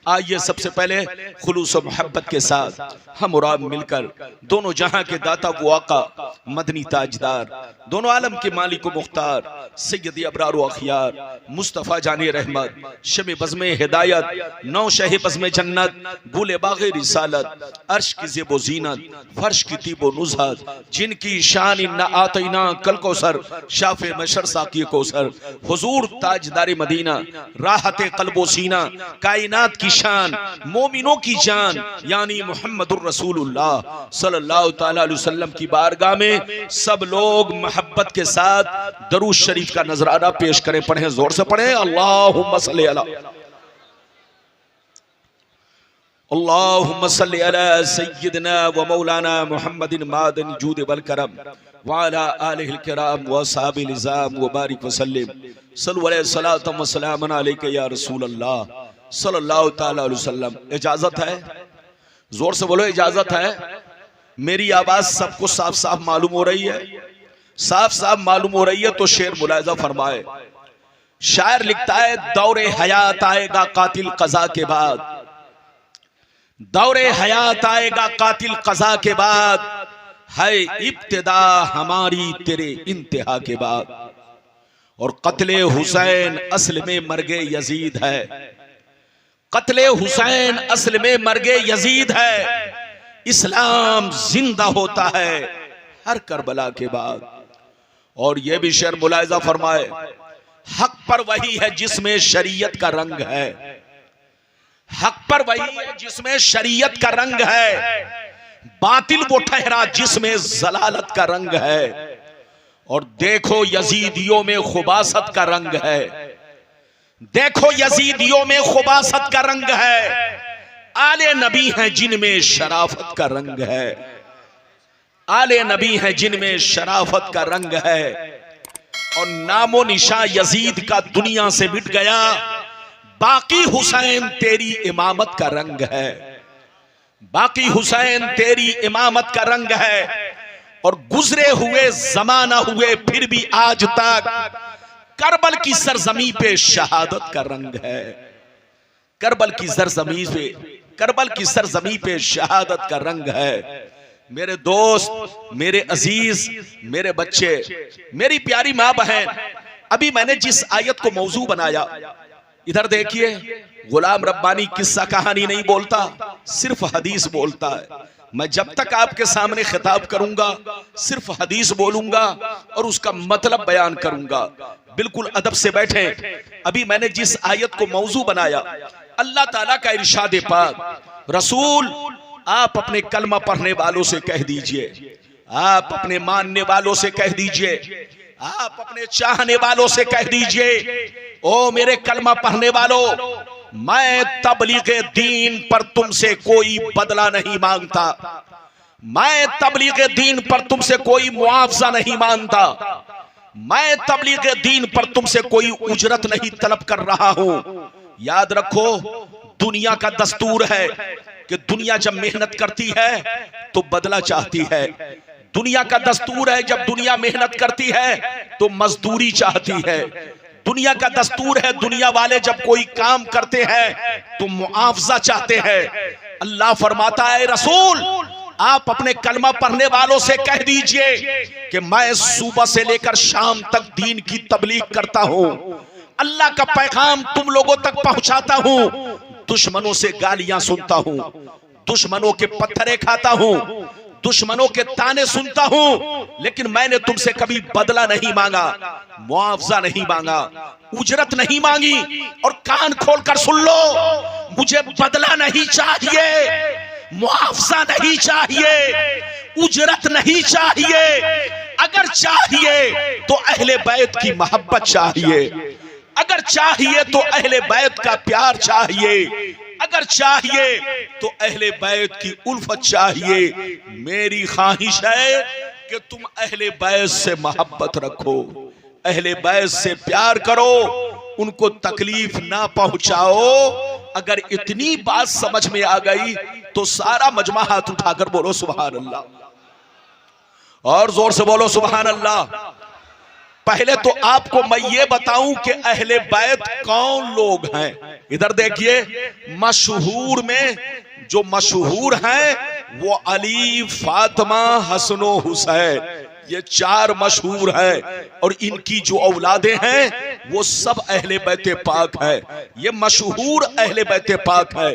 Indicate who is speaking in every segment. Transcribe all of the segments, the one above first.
Speaker 1: आइए सबसे पहले खुलूस और मोहब्बत के साथ हम और आप मिलकर दोनों जहां के दाता वो आका मदनी ताजदार, दोनों आलम के मालिक व मुख्तार सैयद अबरार व अखियार मुस्तफ़ा जाने रहमत, शमे बज़्मे हिदायत, नौ शह बज़्मे जन्नत, गुले बाग़े रिसालत, अर्श की ज़ेबो ज़ीनत, फर्श की तीबो नुज़हत, जिनकी शान इन्ना आतैना कल कौसर, शाफ़े मशर साक़ी कौसर, हुज़ूर ताजदार मदीना, राहते क़ल्बो सीना, कायनात की शान, मोमिनों की जान यानी मुहम्मदुर रसूलुल्लाह सल्लल्लाहु तआला अलैहि वसल्लम की बारगाह में सब लोग मोहब्बत के साथ दरूद शरीफ का नजराना पेश करें। पढ़ें, जोर से पढ़ें। अल्लाहुम्मा सल्ली अला अल्लाहुम्मा सल्ली अला सय्यिदना व मौलाना मुहम्मदिन मादन जूद वल करम व अला आलिहिल किराम व असहाबिल इज़ाम व बारिक व सल्लिम सल्लल्लाहु अलैहि सलातम व सलामन अलैका या रसूलल्लाह सल्लल्लाहु तआला अलैहि वसल्लम। इजाजत है? जोर से बोलो, इजाजत है? मेरी आवाज सबको साफ साफ मालूम हो रही है? साफ साफ मालूम हो रही है तो शेर मुलाहिजा फरमाए। शायर लिखता है, दौरे हयात आएगा कातिल कज़ा के बाद, दौरे हयात आएगा कातिल कज़ा के बाद, है इब्तिदा हमारी तेरे इंतहा के बाद। और कत्ले हुसैन असल में मर्गे यजीद है, कत्ले हुसैन असल में मर्गे यजीद है, इस्लाम जिंदा होता है हर करबला के बाद। और यह भी शेर मुलाहिजा फरमाए, हक पर वही है जिसमें शरीयत का रंग है, हक पर वही है जिसमें शरीयत का रंग है, बातिल वो ठहरा जिसमें जलालत का रंग है। और देखो यजीदियों में खुबासत का रंग है, देखो यजीदियों में खुबासत का रंग है, आले नबी हैं जिनमें शराफत का रंग है, आले नबी हैं जिनमें शराफत का रंग है। और नामो निशा यजीद का दुनिया से मिट गया, बाकी हुसैन तेरी इमामत का रंग है, बाकी हुसैन तेरी इमामत का रंग है। और गुजरे हुए जमाना हुए फिर भी आज तक करबल की सरजमी पे शहादत का रंग है, करबल की सरजमी पे, करबल की सरजमी पे शहादत का रंग है। मेरे दोस्त, मेरे अजीज, मेरे बच्चे, मेरी प्यारी माँ बहन, अभी मैंने जिस आयत को मौजू बनाया, इधर देखिए, गुलाम रब्बानी किस्सा कहानी नहीं बोलता, सिर्फ हदीस बोलता है। मैं जब तक आपके सामने खिताब करूंगा सिर्फ हदीस बोलूंगा और उसका मतलब बयान करूंगा। बिल्कुल अदब से बैठे। अभी मैंने जिस आयत को मौजू बनाया, अल्लाह ताला का इरशाद पाक, रसूल आप अपने कलमा पढ़ने वालों से कह दीजिए, आप अपने मानने वालों से कह दीजिए, आप अपने चाहने वालों से कह दीजिए, ओ मेरे कलमा पढ़ने वालों, मैं तबलीगे दीन पर तुमसे कोई बदला नहीं मांगता, मैं तबलीगे दीन पर तुमसे कोई मुआवजा नहीं मांगता, मैं तबलीगे दीन पर तुमसे कोई उजरत नहीं तलब कर रहा हूं। याद रखो, दुनिया का दस्तूर है कि दुनिया जब मेहनत करती है तो बदला चाहती है, दुनिया का दस्तूर है जब दुनिया मेहनत करती है तो मजदूरी चाहती है, दुनिया का दस्तूर है दुनिया वाले जब कोई काम करते हैं तो मुआवजा चाहते हैं। अल्लाह फरमाता है, रसूल आप अपने कलमा पढ़ने वालों से कह दीजिए कि मैं सुबह से लेकर शाम तक दीन की तबलीग करता हूं, अल्लाह का पैगाम तुम लोगों तक पहुंचाता हूं, दुश्मनों से गालियां सुनता हूं, दुश्मनों के पत्थरे खाता हूं, दुश्मनों के ताने सुनता हूं, लेकिन मैंने तुमसे कभी बदला नहीं मांगा, मुआवजा नहीं मांगा, उजरत नहीं मांगी। और कान खोलकर सुन लो, मुझे बदला नहीं चाहिए, मुआवजा नहीं चाहिए, उजरत नहीं चाहिए। अगर चाहिए तो अहले बैत की मोहब्बत चाहिए, अगर चाहिए तो अहले बैत का प्यार चाहिए, अगर चाहिए तो अहले बैत की उल्फत चाहिए। मेरी ख्वाहिश है कि तुम अहले बैत से मोहब्बत रखो, अहले बैत से प्यार करो, उनको तकलीफ ना पहुंचाओ। अगर इतनी बात समझ में आ गई तो सारा मजमा हाथ उठाकर बोलो सुभान अल्लाह, और जोर से बोलो सुभान अल्लाह। पहले तो आपको मैं ये बताऊं कि अहले बैत कौन लोग हैं। इधर देखिए, मशहूर में जो मशहूर हैं वो अली, फातिमा, हसन और हुसैन, ये चार मशहूर है। और इनकी जो औलादे हैं वो सब अहले बैत पाक है। ये मशहूर अहले बैत पाक है।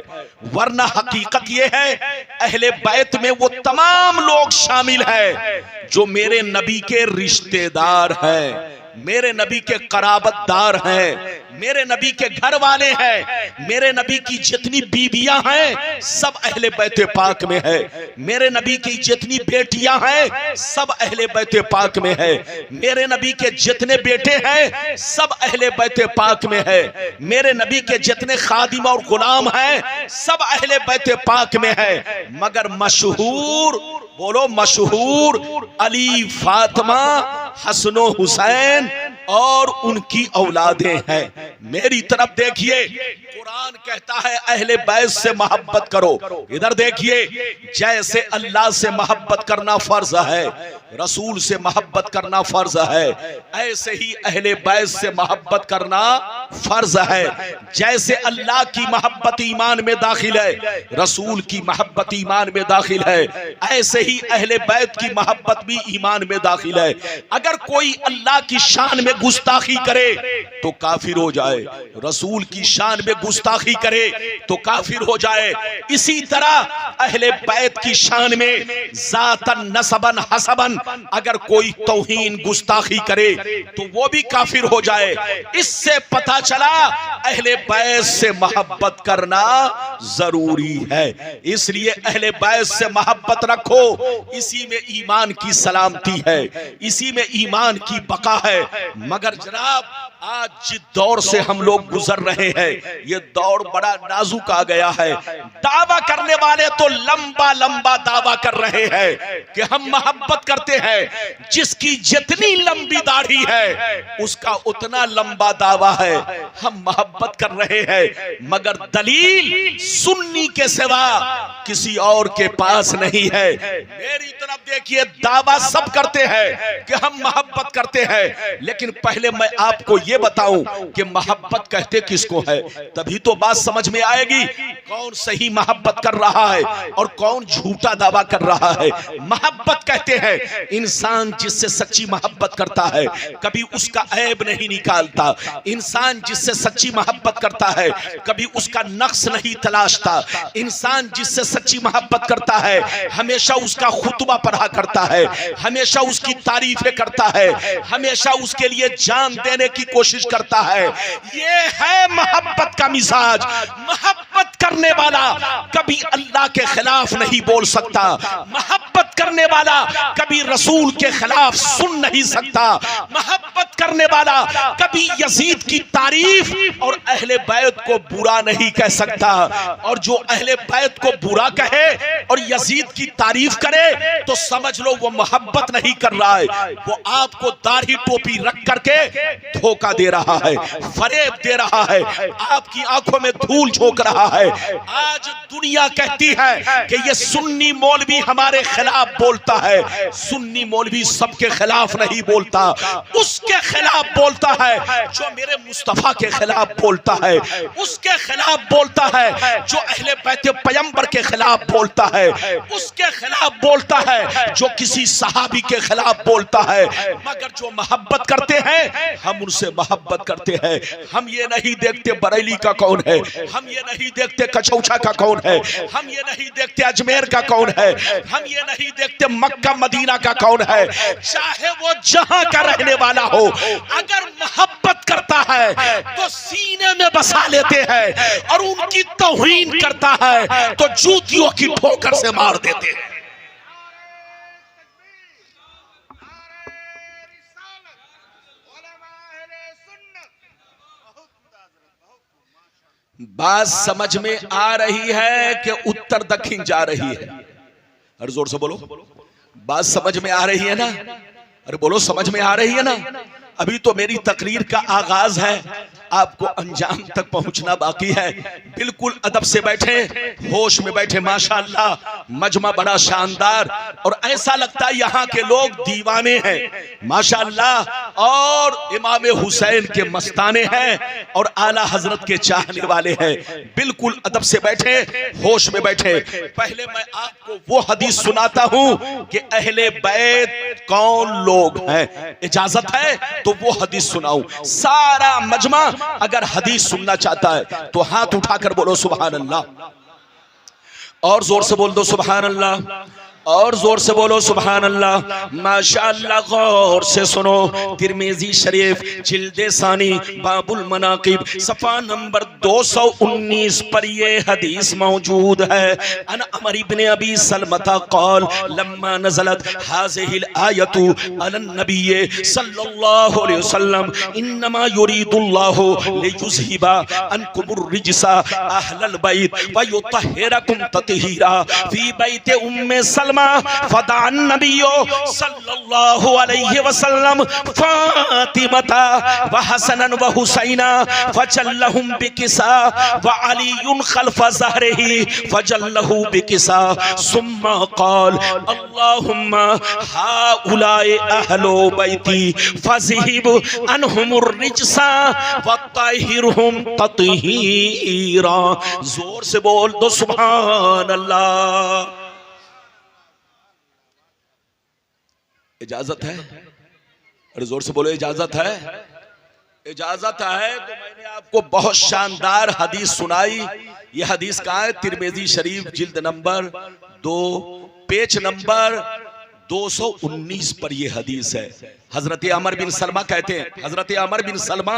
Speaker 1: वरना हकीकत ये है, अहले बैत में वो तमाम लोग शामिल हैं जो मेरे नबी के रिश्तेदार हैं, मेरे नबी के कराबतदार हैं, मेरे नबी के घर वाले हैं। मेरे नबी की जितनी बीबियां हैं सब अहले बैत पाक में है। मेरे नबी की जितनी बेटियां हैं सब अहले बैत पाक में है। मेरे नबी के जितने बेटे हैं सब अहले बैत पाक में है। मेरे नबी के जितने खादिम और गुलाम हैं सब अहले बैत पाक में है। मगर मशहूर, बोलो मशहूर, अली, फातिमा, हसन हुसैन और उनकी औलादें हैं। मेरी तरफ देखिए, कुरान कहता है अहले बैत से मोहब्बत करो। इधर देखिए, जैसे अल्लाह से मोहब्बत करना फर्ज है, रसूल से मोहब्बत करना फर्ज है, ऐसे ही अहले बैत से मोहब्बत करना फर्ज है। जैसे अल्लाह की मोहब्बत ईमान में दाखिल है, रसूल की मोहब्बत ईमान में दाखिल है, ऐसे ही अहले बैत की मोहब्बत भी ईमान में दाखिल है। अगर कोई अल्लाह की शान में गुस्ताखी करे तो काफिर हो जाए, रसूल की शान में गुस्ताखी करे तो काफिर हो जाए। इसी तरह अहले बैत की शान में जातन, नसबन, हसबन अगर कोई तौहीन, गुस्ताखी करे तो वो भी काफिर हो जाए। इससे पता चला अहले बैत से मोहब्बत करना जरूरी है। इसलिए अहले बैत से मोहब्बत रखो, इसी में ईमान की सलामती है, इसी में ईमान की बका है। मगर जनाब, आज जिस दौर से हम लोग गुजर रहे हैं, ये दौर बड़ा नाजुक आ गया है। दावा करने वाले तो लंबा लंबा दावा कर रहे हैं कि हम मोहब्बत करते हैं। जिसकी जितनी लंबी दाढ़ी है उसका उतना लंबा दावा है, हम मोहब्बत कर रहे हैं। मगर दलील सुन्नी के सिवा किसी और के पास नहीं है। मेरी तरफ देखिए, दावा सब करते हैं कि हम मोहब्बत करते हैं, लेकिन पहले मैं आपको ये बताऊं कि मोहब्बत कहते किसको है, तभी तो बात समझ में आएगी कौन सही मोहब्बत कर रहा है और कौन झूठा दावा कर रहा है। मोहब्बत कहते हैं इंसान जिससे सच्ची मोहब्बत करता है कभी उसका ऐब नहीं निकालता। इंसान जिससे सच्ची मोहब्बत करता है कभी उसका नक्स नहीं तलाशता। इंसान जिससे सच्ची मोहब्बत करता है हमेशा उसका खुतबा पढ़ा करता है, हमेशा उसकी तारीफें करता है, हमेशा उसके लिए जान देने की कोशिश करता है। ये है मोहब्बत का मिजाज। मोहब्बत करने वाला कभी अल्लाह के खिलाफ नहीं बोल सकता, मोहब्बत करने वाला कभी रसूल के खिलाफ सुन नहीं सकता, मोहब्बत करने वाला कभी यजीद की तारीफ और अहले बैत को बुरा नहीं कह सकता। और जो अहले बैत को बुरा कहे और यजीद की तारीफ करे तो समझ लो वो मोहब्बत नहीं कर रहा है, वो आपको दाढ़ी टोपी रख करके धोखा दे रहा है, फरेब दे रहा है, आपकी आंखों में धूल झोंक रहा है। आज दुनिया कहती है कि ये सुन्नी मौलवी हमारे खिलाफ बोलता है। सुन्नी मौलवी सबके खिलाफ नहीं बोलता, उसके खिलाफ बोलता है जो मेरे मुस्तफा के खिलाफ बोलता है, उसके खिलाफ बोलता है जो अहले बैत पैगंबर के खिलाफ बोलता है, उसके खिलाफ बोलता है जो किसी सहाबी के खिलाफ बोलता है। मगर जो मोहब्बत करते हैं हम उनसे मोहब्बत करते हैं। हम ये नहीं देखते बरेली का कौन है, हम ये नहीं देखते कचौछा का कौन है, हम ये नहीं देखते अजमेर का कौन है, हम ये नहीं देखते मक्का मदीना का कौन है। चाहे वो जहां का रहने वाला हो, अगर मोहब्बत करता है तो सीने में बसा लेते हैं और उनकी तौहीन करता है तो जूतियों की ठोकर से मार देते हैं। बात समझ में आ रही है कि उत्तर दक्षिण जा रही है? अरे जोर से बोलो, बात समझ में आ रही है ना? अरे बोलो, समझ में आ रही है ना? अभी तो मेरी तकरीर का आगाज है, आपको अंजाम तक पहुंचना बाकी है। बिल्कुल अदब से बैठे, होश में बैठे। माशाअल्लाह मजमा बड़ा शानदार और ऐसा लगता है यहाँ के लोग दीवाने हैं माशाअल्लाह, और इमाम हुसैन के मस्ताने हैं और आला हजरत के चाहने वाले हैं। बिल्कुल अदब से बैठे, होश में बैठे। पहले मैं आपको वो हदीस सुनाता हूं कि अहले बैत कौन लोग हैं। इजाजत है तो वो हदीस सुनाऊं। सारा मजमा अगर हदीस सुनना चाहता है तो हाथ उठाकर बोलो सुभान अल्लाह, और जोर से बोल दो सुभान अल्लाह, और जोर से बोलो सुभान अल्लाह। माशाअल्लाह गौर से सुनो, तिरमिजी शरीफ जिल्दे सानी बाबुल मनाकिब सफा नंबर 219 पर ये हदीस मौजूद है। अन अमर इब्ने अबी सलमता क़ाल लम्मा नज़लत हाज़िहिल आयतु अलन नबी सल्लल्लाहु अलैहि वसल्लम इन्नमा युरीदुल्लाहु लियुज़हिबा अन्कुमुर रिजसा अहलल बैत व युतहिरकुम तत्हीरा फी बैत उम्मे सलमा फदान नबियो सल्लल्लाहु अलैहि वसल्लम फातिमता व हसनन व हुसैना फजल्लहुम बिकिसा व अलीयुन खल्फ ज़हरिही फजल्लहु बिकिसा सुम्मा क़ाल अल्लाहुम्मा हाउलाए अहलो बैती फज़हिब अनहुमुर रिजसा व तहिरहुम तत्हीरा। जोर से बोल दो सुभान अल्लाह। इजाजत है? अरे जोर से बोलो इजाजत है? इजाजत है तो मैंने आपको बहुत शानदार हदीस सुनाई। ये हदीस कहाँ है? तिरमिजी शरीफ जिल्द नंबर 2 पेज नंबर 219 पर ये हदीस है। हजरत अमर बिन सलमा कहते हैं, हजरत अमर बिन सलमा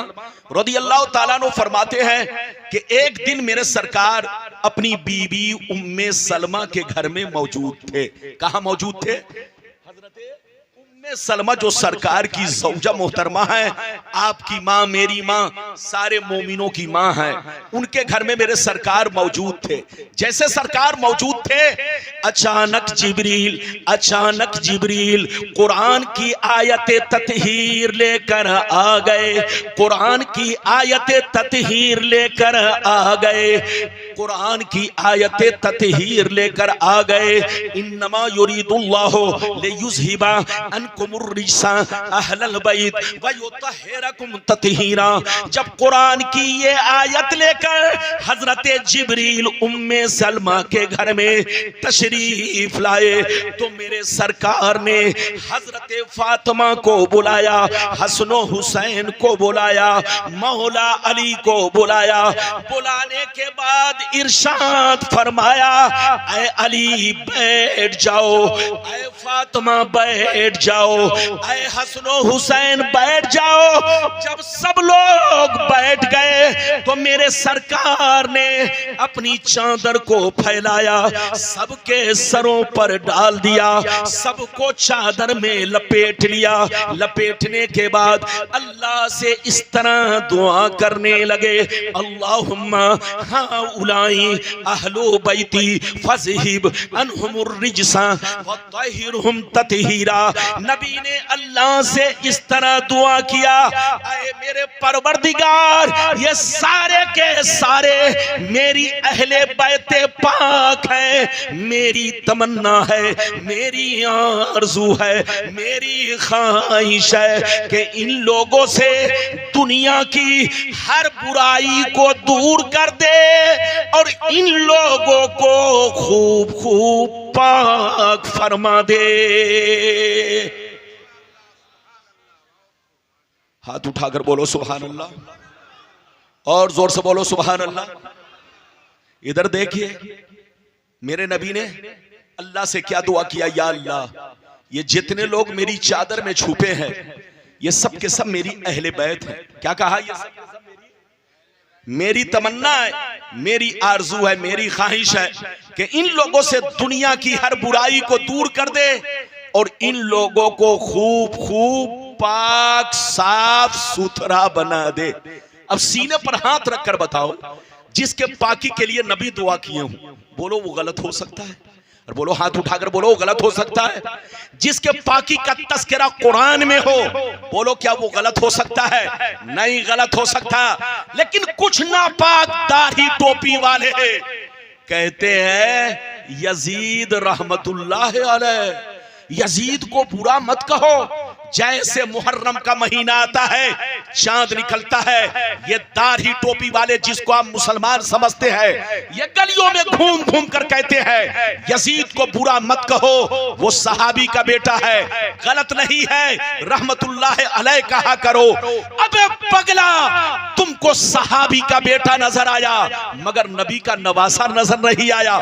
Speaker 1: रदियल्लाहु ताला अन्हु फरमाते हैं कि एक दिन मेरे सरकार अपनी बीवी उम्मे सलमा के घर में मौजूद थे। कहाँ मौजूद थे? सलमा जो सरकार की ज़ौजा मोहतरमा है, आपकी माँ, मेरी माँ, सारे मोमिनों की माँ है, उनके घर में मेरे सरकार मौजूद थे। जैसे सरकार मौजूद थे अचानक जिब्रील कुरान की आयत तत्हीर लेकर आ गए। कुरान की आयत तत्हीर लेकर आ गए। कुरान की आयत तत्हीर लेकर आ गए। इन्नमा युरीदुल्लाहु लियुज़हिबा अन्कुमुर रिजसा अहलल बैत व युतहिरकुम तत्हीरा। जब कुरान की ये आयत लेकर हजरत जिब्रील उम्मे सलमा के घर में तशरीफ लाए तो मेरे सरकार ने हजरत फातिमा को बुलाया, हसन हुसैन को बुलाया, मौला अली को बुलाया। बुलाने के बाद इरशाद फरमाया, ऐ अली बैठ जाओ, ऐ फातिमा बैठ जाओ, ऐ हसनो हुसैन बैठ जाओ। जब सब लोग बैठ गए तो मेरे सरकार ने अपनी चादर को फैलाया, सबके सरों पर डाल दिया, सबको चादर में लपेट लिया। लपेटने के बाद अल्लाह से इस तरह दुआ करने लगे, अल्लाहुम्मा हाउलाई अहलो बैती फज़हिब अनहुमुर रिजसा व तहिरहुम तत्हीरा। नबी ने अल्लाह से इस तरह दुआ किया, ऐ मेरे परवरदिगार, ये सारे के सारे मेरी अहले बैते पाक हैं। मेरी तमन्ना है, मेरी आरज़ू है, मेरी ख्वाहिश है कि इन लोगों से दुनिया की हर बुराई को दूर कर दे और इन लोगों को खूब खूब पाक फरमा दे। हाथ उठाकर बोलो सुभान अल्लाह, और जोर से बोलो सुभान अल्लाह। इधर देखिए मेरे नबी ने अल्लाह से क्या दुआ किया, या अल्लाह, ये जितने लोग मेरी चादर में छुपे हैं ये सब के सब मेरी अहले बैत हैं। क्या कहा? ये सब के सब मेरी तमन्ना है, मेरी आरजू है, मेरी ख्वाहिश है कि इन लोगों से दुनिया की हर बुराई को दूर कर दे और इन लोगों को खूब खूब पाक साफ सुथरा बना दे। अब सीने पर हाथ रखकर बताओ, जिसके पाकी के लिए नबी दुआ किए हूं, बोलो वो गलत हो सकता है? और बोलो, हाथ उठाकर बोलो, गलत हो सकता है? जिसके पाकी का तस्करा कुरान में हो, बोलो क्या वो गलत हो सकता है? नहीं गलत हो सकता। लेकिन कुछ नापाक दाढ़ी टोपी वाले कहते हैं यजीद रहमतुल्लाह अलैह, यजीद को बुरा मत कहो। जैसे मुहर्रम का महीना आता है, चांद निकलता है, ये दाढ़ी टोपी वाले जिसको आप मुसलमान समझते हैं, ये गलियों में घूम घूम कर कहते हैं यजीद को बुरा मत कहो, वो सहाबी का बेटा है, गलत नहीं है, रहमतुल्लाह अलैह कहा करो। अबे पगला, तुमको सहाबी का बेटा नजर आया मगर नबी का नवासा नजर नहीं आया।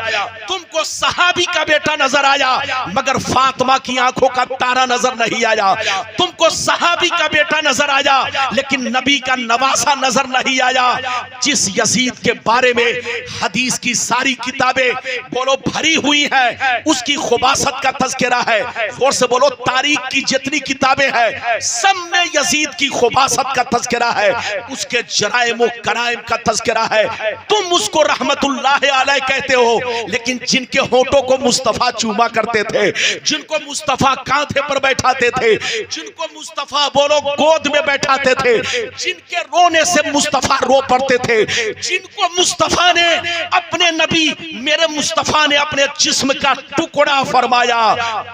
Speaker 1: तुमको सहाबी का बेटा नजर आया मगर फातिमा की आंखों का तारा नजर नहीं आया। तुमको सहाबी का बेटा नजर आया लेकिन नबी का नवासा नजर नहीं आया। जिस यजीद के बारे में हदीस की सारी किताबें बोलो भरी हुई है, उसकी खुबासत का तज़किरा है। जोर से बोलो, तारीख की जितनी किताबें हैं सब में यजीद की खुबासत का तज़किरा है, उसके जराइम और कराइम का तज़किरा है। तुम उसको रहमतुल्लाह अलैह कहते हो, लेकिन जिनके होठों को मुस्तफा चूमा करते थे, जिनको मुस्तफा कांधे पर बैठाते थे, जिनको मुस्तफा बोलो गोद में बैठाते थे, जिनके रोने से मुस्तफा रो पड़ते थे, जिनको मुस्तफा ने अपने नबी मेरे मुस्तफा ने अपने जिस्म का टुकड़ा फरमाया,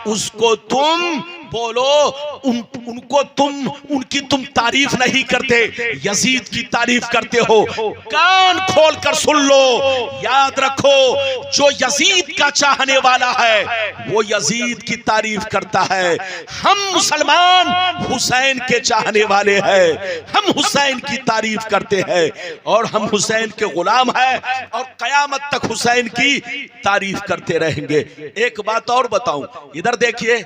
Speaker 1: उसको तुम बोलो उनको तुम उनकी तुम तारीफ नहीं करते, यजीद की तारीफ करते हो। कान खोल कर सुन लो, याद रखो, जो यजीद का चाहने वाला है वो यजीद की तारीफ करता है। हम मुसलमान हुसैन के चाहने वाले हैं, हम हुसैन की तारीफ करते हैं और हम हुसैन के गुलाम हैं और कयामत तक हुसैन की तारीफ करते रहेंगे। एक बात और बताऊं, इधर देखिए,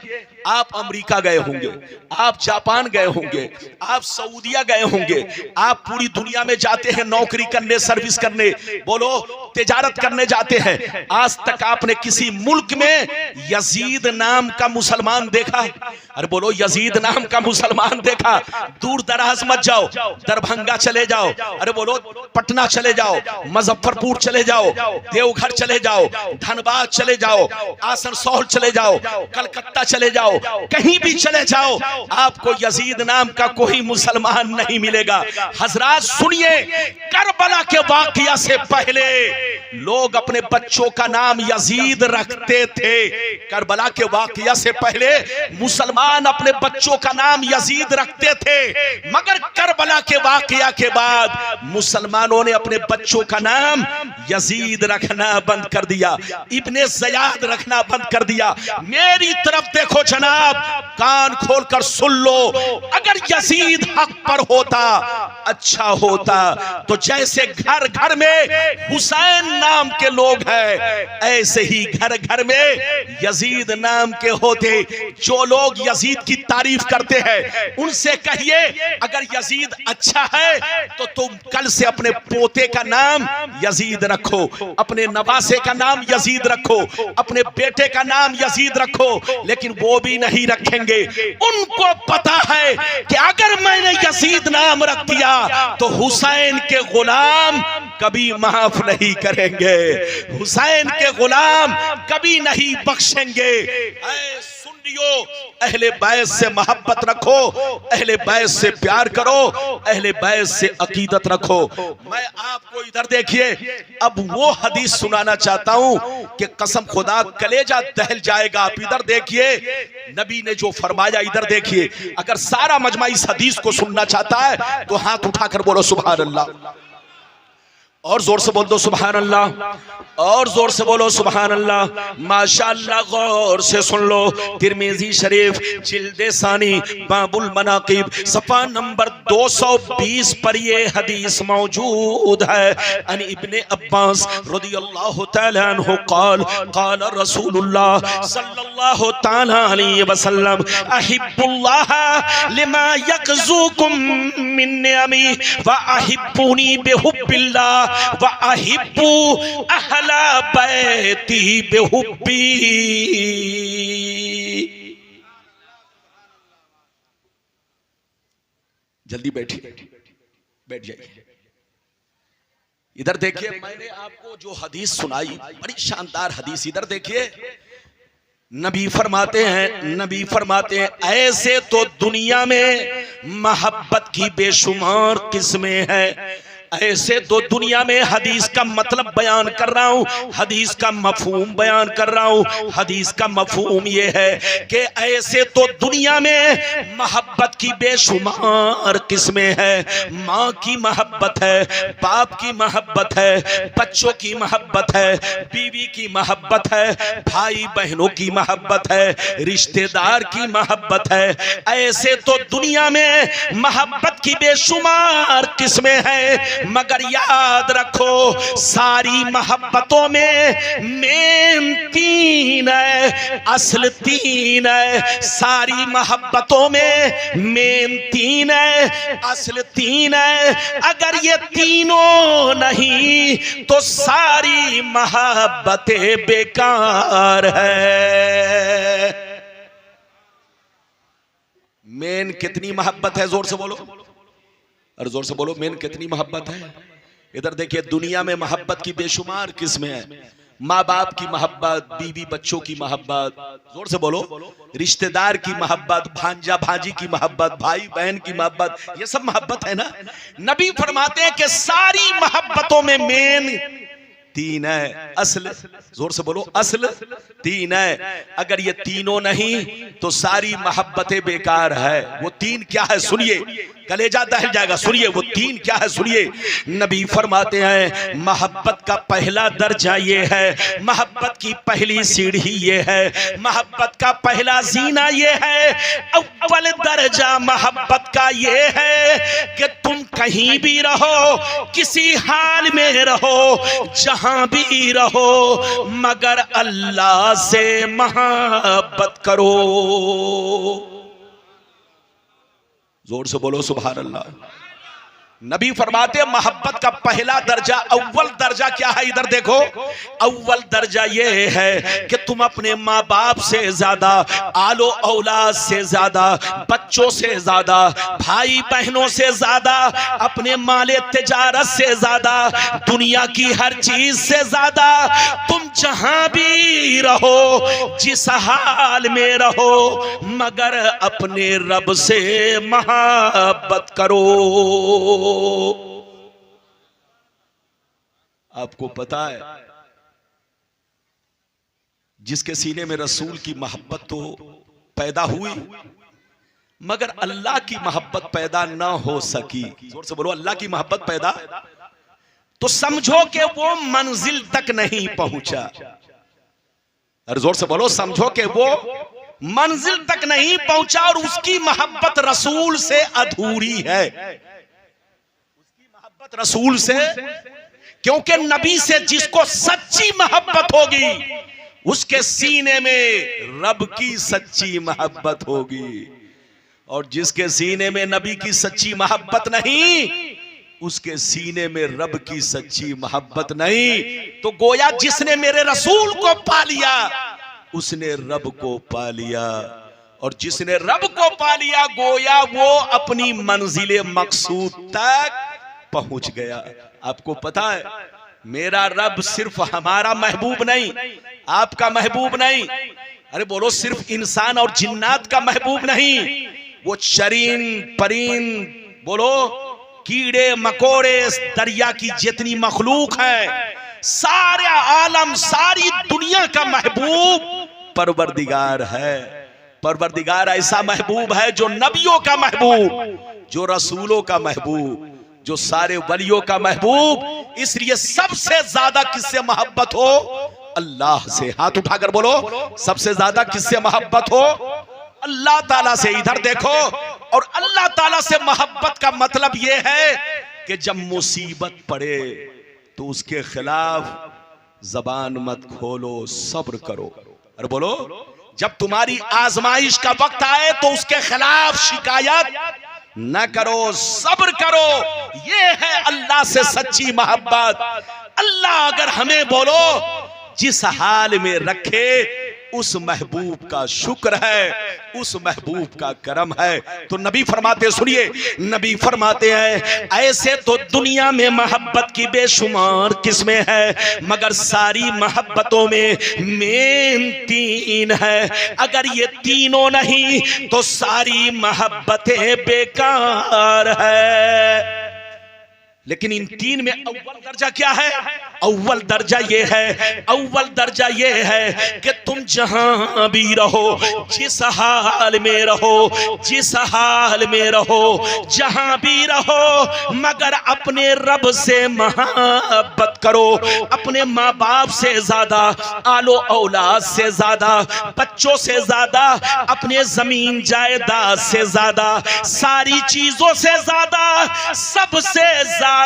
Speaker 1: आप अमेरिका गए होंगे, आप जापान गए होंगे, आप सऊदिया गए होंगे, आप पूरी दुनिया में जाते हैं नौकरी करने, सर्विस करने, बोलो तिजारत करने जाते हैं। आज तक आपने किसी मुल्क में यजीद नाम का मुसलमान देखा? अरे बोलो, यजीद नाम का मुसलमान देखा? दूर दराज मत जाओ, दरभंगा चले जाओ, अरे बोलो पटना चले जाओ, मुजफ्फरपुर चले जाओ, देवघर चले जाओ, धनबाद चले जाओ, आसनसोल चले जाओ, कलकत्ता चले जाओ, कहीं भी चले जाओ, आपको यजीद नाम का कोई मुसलमान नहीं मिलेगा। हजरात सुनिए, करबला के वाकया से पहले लोग अपने बच्चों का नाम यजीद रखते थे। करबला के वाकया से पहले मुसलमान अपने बच्चों का नाम यजीद रखते थे, मगर करबला के वाकया के बाद मुसलमानों ने अपने बच्चों का नाम यजीद रखना बंद कर दिया, इब्ने ज़ियाद रखना बंद कर दिया। मेरी तरफ देखो जनाब, कान खोलकर सुन लो, अगर यजीद हक पर होता, अच्छा होता, तो जैसे घर घर में हुसैन नाम के लोग हैं, ऐसे ही घर घर में यजीद नाम के होते। जो लोग यजीद की तारीफ करते हैं उनसे कहिए, अगर यजीद अच्छा है तो तुम कल से अपने पोते का नाम यजीद रखो, अपने नवासे का नाम यजीद रखो, अपने बेटे का नाम यजीद रखो। लेकिन वो भी नहीं रखेंगे, उनको पता है कि अगर मैंने यजीद नाम रख दिया तो हुसैन के गुलाम कभी माफ नहीं करेंगे, हुसैन के गुलाम कभी नहीं बख्शेंगे। सुनियो, अहले बैत से मोहब्बत रखो, अहले बैत से प्यार करो, अहले बैत से अकीदत रखो। मैं आपको इधर देखिए, अब वो हदीस सुनाना चाहता हूं कि कसम खुदा कलेजा दहल जाएगा। आप इधर देखिए, नबी ने जो फरमाया, इधर देखिए। अगर सारा मजमा इस हदीस को सुनना चाहता है तो हाथ उठाकर बोलो सुभान अल्लाह, और जोर से बोल दो सुभान अल्लाह, और जोर से बोलो सुभान अल्लाह। माशाअल्लाह, गौर से सुन लो। तिरमिजी शरीफ जिल्दे सानी बाबुल मनाकिब सफा नंबर 220 पर ये हदीस मौजूद है। अन इब्ने अब्बास रदियल्लाहु तआला अन्हु क़ाल क़ाल रसूलुल्लाह सल्लल्लाहु तआला अलैहि वसल्लम अहिब्बुल्लाह लिमा यक़ज़ुकुम मिन निअमी व अहिब्बुनी बिहुब्बिल्लाह व अहिब्बु अहला बैती बिहुब्बी। जल्दी बैठिए, बैठ जाइए। इधर देखिए, मैंने आपको जो हदीस सुनाई, बड़ी शानदार हदीस। इधर देखिए, नबी फरमाते हैं ऐसे तो दुनिया में मोहब्बत की बेशुमार किस्में हैं। ऐसे तो दुनिया में, हदीस का मतलब बयान कर रहा हूं, हदीस का मफहूम बयान कर रहा हूं। हदीस का मफहूम ये है कि ऐसे तो दुनिया में मोहब्बत की बेशुमार किस्में हैं। माँ की मोहब्बत है, बाप की मोहब्बत है, बच्चों की मोहब्बत है, बीवी की मोहब्बत है, भाई बहनों की मोहब्बत है, रिश्तेदार की मोहब्बत है। ऐसे तो दुनिया में मोहब्बत की बेशुमार किस्में हैं, मगर याद रखो सारी मोहब्बतों में मेन तीन है, असल तीन है। सारी मोहब्बतों में मेन तीन है, असल तीन है। अगर ये तीनों नहीं तो सारी मोहब्बतें बेकार है। मेन कितनी मोहब्बत है? जोर से बोलो, और जोर से बोलो, मेन कितनी मोहब्बत है? इधर देखिए, दुनिया में मोहब्बत की बेशुमार किस्में हैं। माँ बाप की मोहब्बत, बीवी बच्चों की मोहब्बत, जोर से बोलो, रिश्तेदार की मोहब्बत, भांजा भांजी की मोहब्बत, भाई बहन की मोहब्बत, ये सब मोहब्बत है ना। नबी फरमाते हैं कि सारी मोहब्बतों में मेन तीन है, असल, जोर से बोलो, असल तीन है। अगर ये तीनों नहीं तो सारी मोहब्बतें बेकार है। वो तीन क्या है सुनिए, कलेजा दहल जाएगा। सुनिए वो तीन क्या है, सुनिए। नबी फरमाते हैं मोहब्बत का पहला दर्जा ये है, मोहब्बत की पहली सीढ़ी ये है, मोहब्बत का पहला जीना ये है, अव्वल दर्जा मोहब्बत का ये है कि तुम कहीं भी रहो, किसी हाल में रहो, जहां भी रहो, मगर अल्लाह से मोहब्बत करो। जोर से बोलो सुभान अल्लाह। नबी फरमाते मोहब्बत का पहला दर्जा, अव्वल दर्जा क्या है? इधर देखो, अव्वल दर्जा ये है कि तुम अपने माँ बाप से ज्यादा, आलो औलाद से ज्यादा, बच्चों से ज्यादा, भाई बहनों से ज्यादा, अपने माले तिजारत से ज्यादा, दुनिया की हर चीज से ज्यादा, तुम जहां भी रहो, जिस हाल में रहो, मगर अपने रब से मोहब्बत करो। आपको पता है, जिसके सीने में रसूल की मोहब्बत तो पैदा हुई, मगर अल्लाह की मोहब्बत पैदा ना हो सकी। जोर से बोलो, अल्लाह की मोहब्बत पैदा, तो समझो कि वो मंजिल तक नहीं पहुंचा। अरे जोर से बोलो, समझो कि वो मंजिल तक नहीं पहुंचा और उसकी मोहब्बत रसूल से अधूरी है। रसूल से, क्योंकि नबी से जिसको सच्ची मोहब्बत होगी उसके सीने में रब की सच्ची मोहब्बत होगी, और जिसके सीने में नबी की सच्ची मोहब्बत नहीं, उसके सीने में रब की सच्ची मोहब्बत नहीं। तो गोया जिसने मेरे रसूल को पा लिया उसने रब को पा लिया, और जिसने रब को पा लिया गोया वो अपनी मंजिल मकसूद तक पहुंच गया। आपको पता है, मेरा रब सिर्फ हमारा महबूब नहीं, आपका महबूब नहीं, अरे बोलो, सिर्फ इंसान और जिन्नात का महबूब नहीं, वो चरीन परीन, बोलो, कीड़े मकोड़े, दरिया की जितनी मखलूक है, सारे आलम, सारी दुनिया का महबूब परवरदिगार है। परवरदिगार ऐसा महबूब है जो नबियों का महबूब, जो रसूलों का महबूब, जो सारे वलियों का महबूब। इसलिए सबसे ज्यादा किससे मोहब्बत हो? अल्लाह से। हाथ उठाकर बोलो, सबसे ज्यादा किससे मोहब्बत हो? अल्लाह ताला से। इधर देखो, और अल्लाह ताला से मोहब्बत का मतलब यह है कि जब मुसीबत पड़े तो उसके खिलाफ जबान मत खोलो, सब्र करो। और बोलो, जब तुम्हारी आजमाइश का वक्त आए तो उसके खिलाफ शिकायत न करो, सब्र करो। ये है अल्लाह से सच्ची मोहब्बत। अल्लाह अगर हमें बोलो जिस हाल में रखे उस महबूब का शुक्र है, उस महबूब का करम है। तो नबी फरमाते, सुनिए, नबी फरमाते हैं ऐसे तो दुनिया में मोहब्बत की बेशुमार किस्में हैं, मगर सारी मोहब्बतों में मेन तीन है। अगर ये तीनों नहीं तो सारी मोहब्बतें बेकार है। लेकिन इन तीन में अव्वल दर्जा क्या है? अव्वल दर्जा ये है, अव्वल दर्जा ये है कि तुम जहां भी रहो, जिस हाल में रहो, जिस हाल में रहो, जहां भी रहो, मगर अपने रब से मोहब्बत करो। अपने माँ बाप से ज्यादा, आलो औलाद से ज्यादा, बच्चों से ज्यादा, अपने जमीन जायदाद से ज्यादा, सारी चीजों से ज्यादा, सबसे ज्यादा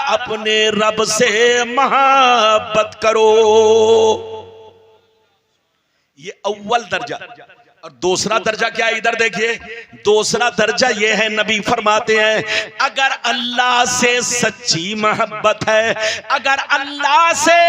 Speaker 1: अपने रब से मोहब्बत करो। ये अव्वल दर्जा। और दूसरा दर्जा क्या है? इधर देखिए, दूसरा दर्जा ये है, नबी फरमाते हैं अगर अल्लाह से सच्ची मोहब्बत है, अगर अल्लाह से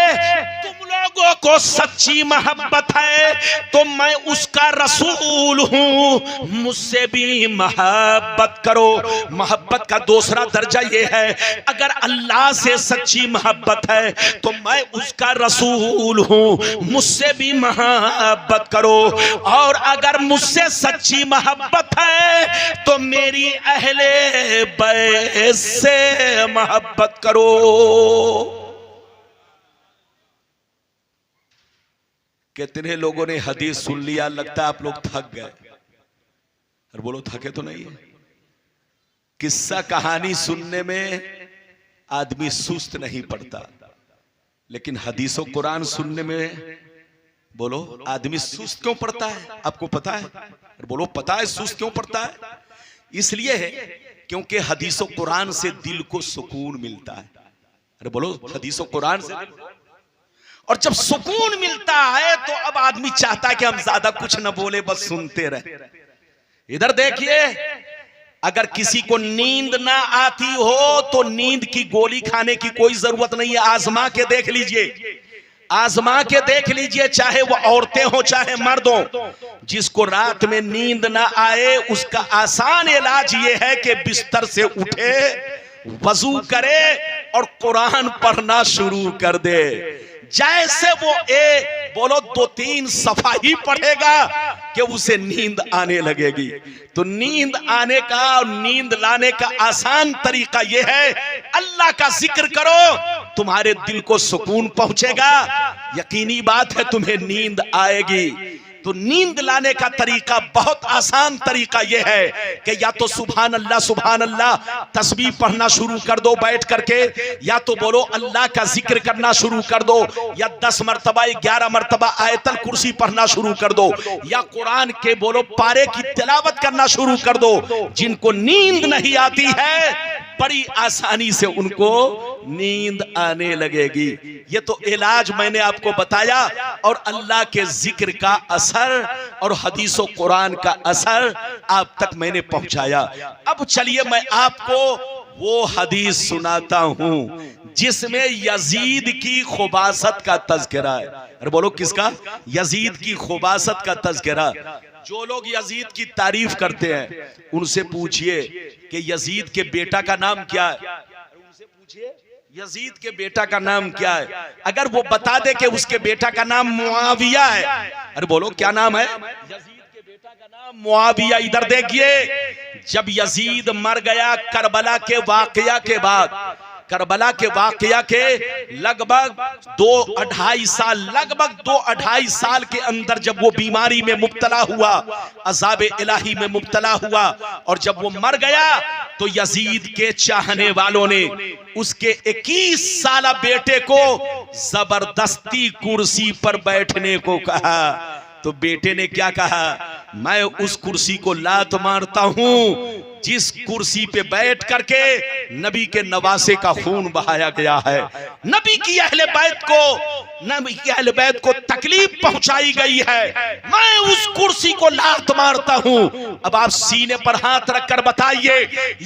Speaker 1: तुम लोगों को सच्ची मोहब्बत है तो मैं उसका रसूल हूं, मुझसे भी मोहब्बत करो। मोहब्बत का दूसरा दर्जा ये है, अगर अल्लाह से सच्ची मोहब्बत है तो मैं उसका रसूल हूं, मुझसे भी मोहब्बत करो। और अगर मुझसे सच्ची मोहब्बत है तो मेरी अहले बैत से मोहब्बत करो। कितने लोगों ने हदीस सुन लिया, लगता है आप लोग थक गए। और बोलो थके तो नहीं है। किस्सा कहानी सुनने में आदमी सुस्त नहीं पड़ता, लेकिन हदीसों कुरान सुनने में बोलो आदमी सुस्त क्यों पड़ता है? आपको पता है? बोलो पता है सुस्त क्यों पड़ता है? इसलिए है क्योंकि हदीसों कुरान से दिल को सुकून मिलता है। अरे बोलो हदीसों कुरान से। और जब सुकून मिलता है तो अब आदमी चाहता है कि हम ज्यादा कुछ न बोले, बस सुनते रहे। इधर देखिए, अगर किसी को नींद ना आती हो तो नींद की गोली खाने की कोई जरूरत नहीं है। आजमा के देख लीजिए, आजमा के देख लीजिए, चाहे वो औरतें हो चाहे मर्द हो, जिसको रात में नींद ना आए उसका आसान इलाज ये है कि बिस्तर से उठे, वजू करे और कुरान पढ़ना शुरू कर दे। जैसे वो बोलो 2-3 सफा ही पढ़ेगा कि उसे नींद आने लगेगी। तो नींद आने का और नींद लाने का आसान तरीका यह है, अल्लाह का जिक्र करो, तुम्हारे दिल को सुकून पहुंचेगा, यकीनी बात है तुम्हें नींद आएगी। तो नींद लाने का तरीका बहुत आसान तरीका यह है कि या तो सुभान अल्लाह तस्बीह पढ़ना शुरू कर दो बैठ करके, या तो बोलो अल्लाह का जिक्र करना शुरू कर दो, या 10 मरतबा 11 मरतबा आयतल कुर्सी पढ़ना शुरू कर दो, या कुरान के बोलो पारे की तिलावत करना शुरू कर दो। जिनको नींद नहीं आती है बड़ी आसानी से उनको नींद आने लगेगी। ये तो इलाज मैंने आपको बताया, और अल्लाह के जिक्र का असर और हदीसों कुरान का असर आप तक मैंने पहुंचाया। अब चलिए मैं आपको वो हदीस सुनाता हूं जिसमें यजीद की खुबासत का तज़किरा है। अरे बोलो किसका? यजीद की खुबासत का तज़किरा। जो लोग यजीद की तारीफ करते हैं उनसे पूछिए कि यजीद के बेटा का नाम क्या है। उनसे पूछिए यजीद के बेटा का नाम क्या है। अगर वो बता दे कि उसके बेटा का नाम मुआविया है, अरे बोलो क्या नाम है? यजीद के बेटा का नाम मुआविया। इधर देखिए, जब यजीद मर गया करबला के वाकया के बाद, करबला के वाकया के लगभग 2-2.5 साल, लगभग 2-2.5 साल के अंदर जब वो बीमारी में मुब्तला हुआ, अज़ाब इलाही में मुब्तला हुआ, और जब वो मर गया तो यजीद के चाहने वालों ने उसके 21 साला बेटे को जबरदस्ती कुर्सी पर बैठने को कहा। तो बेटे ने क्या कहा? मैं उस कुर्सी को लात मारता हूं जिस कुर्सी पे बैठ करके नबी के नवासे का खून बहाया गया है, नबी की अहले बैत को तकलीफ पहुंचाई गई है, मैं उस कुर्सी को लात मारता हूं। अब आप सीने पर हाथ रखकर बताइए,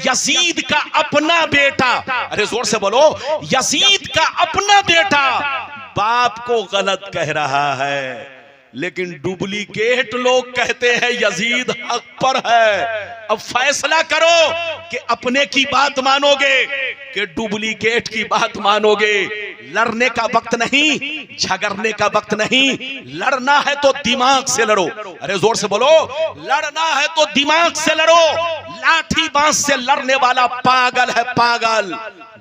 Speaker 1: यजीद का अपना बेटा, अरे जोर से बोलो, यजीद का अपना बेटा बाप को गलत कह रहा है, लेकिन डुप्लीकेट लोग कहते हैं यजीद हक पर है। अब फैसला करो कि अपने की बात मानोगे कि डुप्लीकेट की बात मानोगे। लड़ने का वक्त नहीं, झगड़ने का वक्त नहीं। लड़ना है तो दिमाग से लड़ो। अरे जोर से बोलो, लड़ना है तो दिमाग से लड़ो। लाठी बांस से लड़ने वाला पागल है पागल,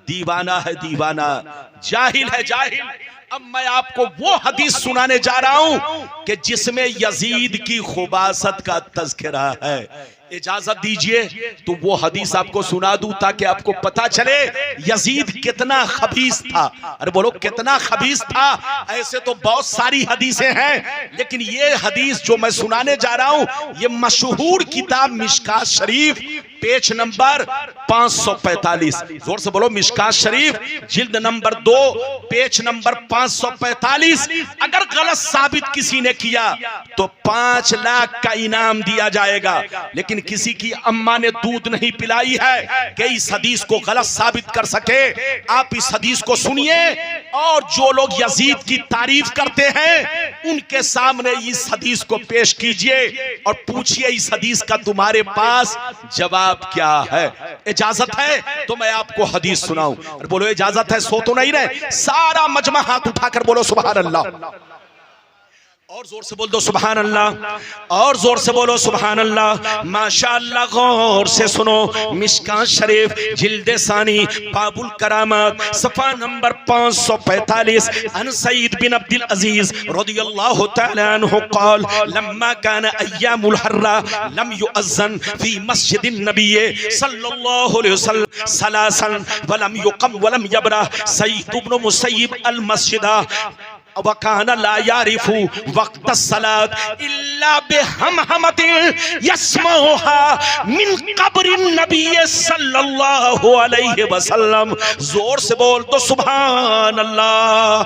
Speaker 1: दीवाना है दीवाना, जाहिल है जाहिल। अब मैं आपको वो हदीस सुनाने जा रहा हूं कि जिसमें यजीद की खुबासत का तज़किरा है। इजाजत दीजिए तो वो हदीस आपको सुना दूं ताकि आपको पता चले यजीद कितना खबीस था। अरे बोलो कितना खबीस था। ऐसे तो बहुत सारी हदीसें हैं, लेकिन ये हदीस जो मैं सुनाने जा रहा हूं ये मशहूर किताब मिशकात शरीफ पेज नंबर 545। जोर से बोलो, मिशकात शरीफ जिल्द नंबर 2 पेज नंबर 545। अगर गलत साबित किसी ने किया तो 5 लाख का इनाम दिया जाएगा। लेकिन किसी की अम्मा ने दूध नहीं पिलाई है कि इस हदीस को गलत साबित कर सके। आप इस हदीस को सुनिए और जो लोग यजीद की तारीफ करते हैं उनके सामने इस हदीस को पेश कीजिए और पूछिए इस हदीस का तुम्हारे पास जवाब क्या है। इजाजत है तो मैं आपको हदीस सुनाऊं। बोलो इजाजत है, सो तो नहीं रहे। सारा मजमा हाथ उठाकर बोलो सुभान अल्लाह। और जोर से बोल दो सुभान अल्लाह, और जोर से बोलो सुभान अल्लाह। माशाअल्लाह, गौर से सुनो। मिशकात शरीफ जिल्दे सानी बाबुल करामत सफा नंबर 545। अन सईद बिन अब्दुल अजीज रदियल्लाहु तआला अन्हु क़ाल लम्मा कान अय्यामुल हर्रा लम युअज़्ज़न फी मस्जिदिन नबी सल्लल्लाहु अलैहि वसल्लम सलासन वलम युक़म वलम यबरा सईद इब्न मुसय्यिब अल मस्जिदा वकाना ला यारिफु वक्त सलात इल्ला बिहमहमतिन यस्मउहा मिन कब्रिन नबी सल्लल्लाहु अलैहि वसल्लम। जोर से बोल दो सुभान अल्लाह।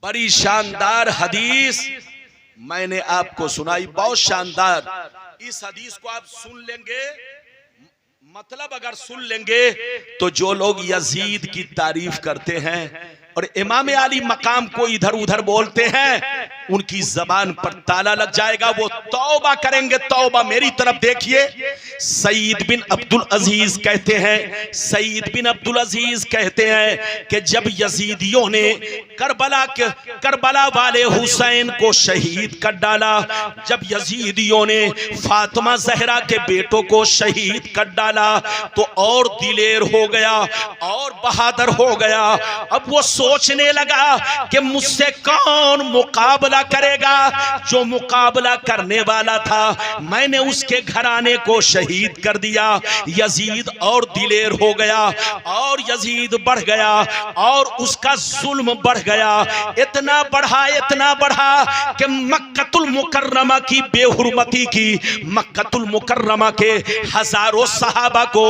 Speaker 1: बड़ी शानदार हदीस मैंने आपको सुनाई, बहुत शानदार। इस हदीस को आप सुन लेंगे, मतलब अगर सुन लेंगे तो जो लोग यजीद की तारीफ करते हैं और इमाम अली मकाम को इधर उधर बोलते हैं उनकी जबान पर ताला लग जाएगा। वो तौबा करेंगे, तौबा। मेरी तरफ देखिए। सईद बिन अब्दुल अजीज कहते हैं, सईद बिन अब्दुल अजीज कहते हैं कि जब यजीदियों ने करबला वाले हुसैन को शहीद कर डाला, जब यजीदियों ने फातिमा जहरा के बेटों को शहीद कर डाला तो और दिलेर हो गया और बहादुर हो गया। अब वो सोचने लगा कि मुझसे कौन मुकाबला करेगा। जो मुकाबला करने वाला था मैंने उसके घराने को शहीद कर दिया। यजीद और दिलेर हो गया और यजीद बढ़ गया और उसका जुल्म बढ़ गया। इतना बढ़ा कि मक्कतुल मुकर्रमा की बेहुरमती की, मक्कतुल मुकर्रमा के हजारों सहाबा को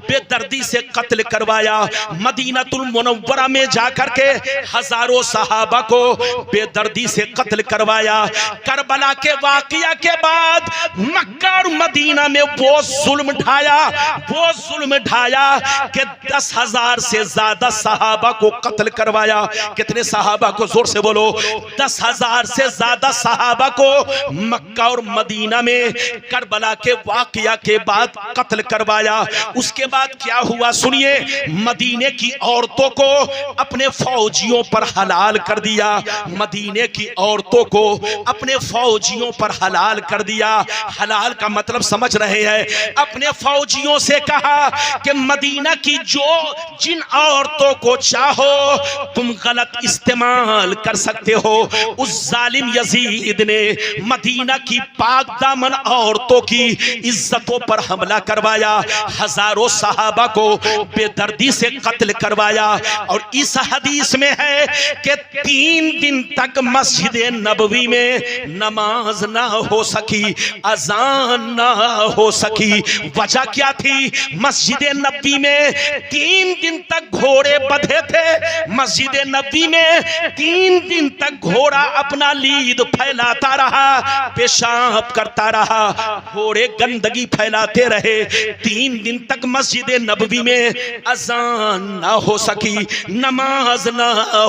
Speaker 1: बेदर्दी से कत्ल करवाया। मदीनातुल मुनव्वरा में जाकर के हजारों सहाबा को बेदर्दी से कत्ल करवाया। करबला के वाकया के बाद मक्का और मदीना में वो जुल्म ढाया कि 10,000 से ज्यादा सहाबा को कत्ल करवाया। कितने सहाबा को? जोर से बोलो। 10,000 से ज्यादा सहाबा को मक्का और मदीना में करबला के वाकया के बाद कत्ल करवाया। उसके बाद क्या हुआ सुनिए। मदीने की औरतों को अपने फौजियों पर हलाल कर दिया। मदीने की औरतों को अपने फौजियों पर हलाल कर दिया। हलाल का मतलब समझ रहे हैं। अपने फौजियों से कहा कि मदीना की जिन औरतों को चाहो तुम गलत इस्तेमाल कर सकते हो। उस जालिम यजीद ने मदीना की पाक दामन औरतों की इज्जतों पर हमला करवाया। हजारों सहाबा को बेदर्दी से कत्ल करवाया। और इस हदीस में है कि 3 दिन तक मस्जिद नबवी में नमाज ना हो सकी, अजान ना हो सकी। सकी। वजह क्या थी? मस्जिद नबी में 3 दिन तक घोड़े बंधे थे। मस्जिद नबी में 3 दिन तक घोड़ा अपना लीद फैलाता रहा, पेशाब करता रहा, घोड़े गंदगी फैलाते रहे। 3 दिन तक मस्जिद नबवी में अजान ना हो सकी, नमाज ना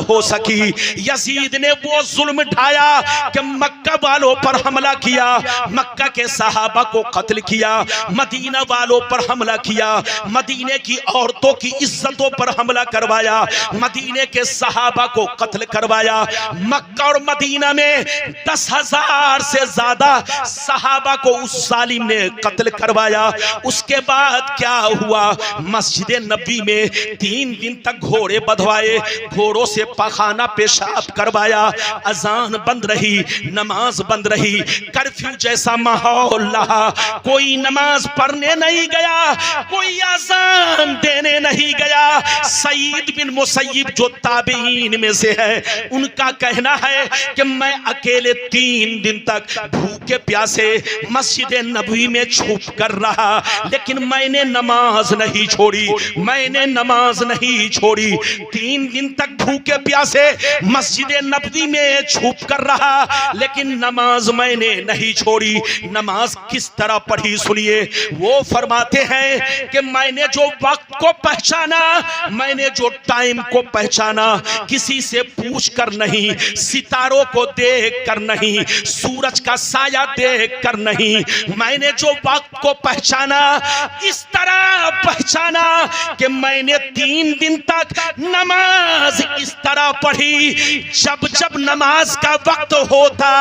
Speaker 1: हो सकी। यजीद ने वो जुल्म ढाया कि मक्का वालों पर हमला किया, मक्का के सहाबा को कत्ल किया, मदीना वालों पर हमला किया, मदीने की औरतों की इज्जतों पर हमला करवाया, मदीने के सहाबा को कत्ल करवाया। मक्का और मदीना में 10,000 से ज्यादा सहाबा को उस जालिम ने कत्ल करवाया। उसके बाद क्या हुआ? मस्जिद नबी में 3 दिन तक घोड़े बंधवाए, घोड़ों से पखाना पेशाब करवाया, अजान बंद रही, नमाज बंद रही, कर्फ्यू जैसा माहौल रहा। कोई नमाज पढ़ने नहीं गया, कोई अजान देने नहीं गया। सईद बिन मुसय्यिब जो ताबीन में से है, उनका कहना है कि मैं अकेले 3 दिन तक भूखे प्यासे मस्जिद नबवी में छुप कर रहा, लेकिन मैंने नमाज नहीं छोड़ी, मैंने नमाज नहीं छोड़ी। 3 दिन तक भूखे प्यासे मस्जिद नबवी में छुप कर रहा, लेकिन नमाज मैंने नहीं छोड़ी। नमाज किस तरह पढ़ी सुनिए। वो फरमाते हैं कि मैंने जो वक्त को पहचाना, मैंने जो टाइम को पहचाना, किसी से पूछ कर नहीं, सितारों को देख कर नहीं, सूरज का साया देख कर नहीं, मैंने जो वक्त को पहचाना इस तरह पहचाना कि मैंने 3 दिन तक नमाज इस तरह पढ़ी, जब जब नमाज का वक्त होता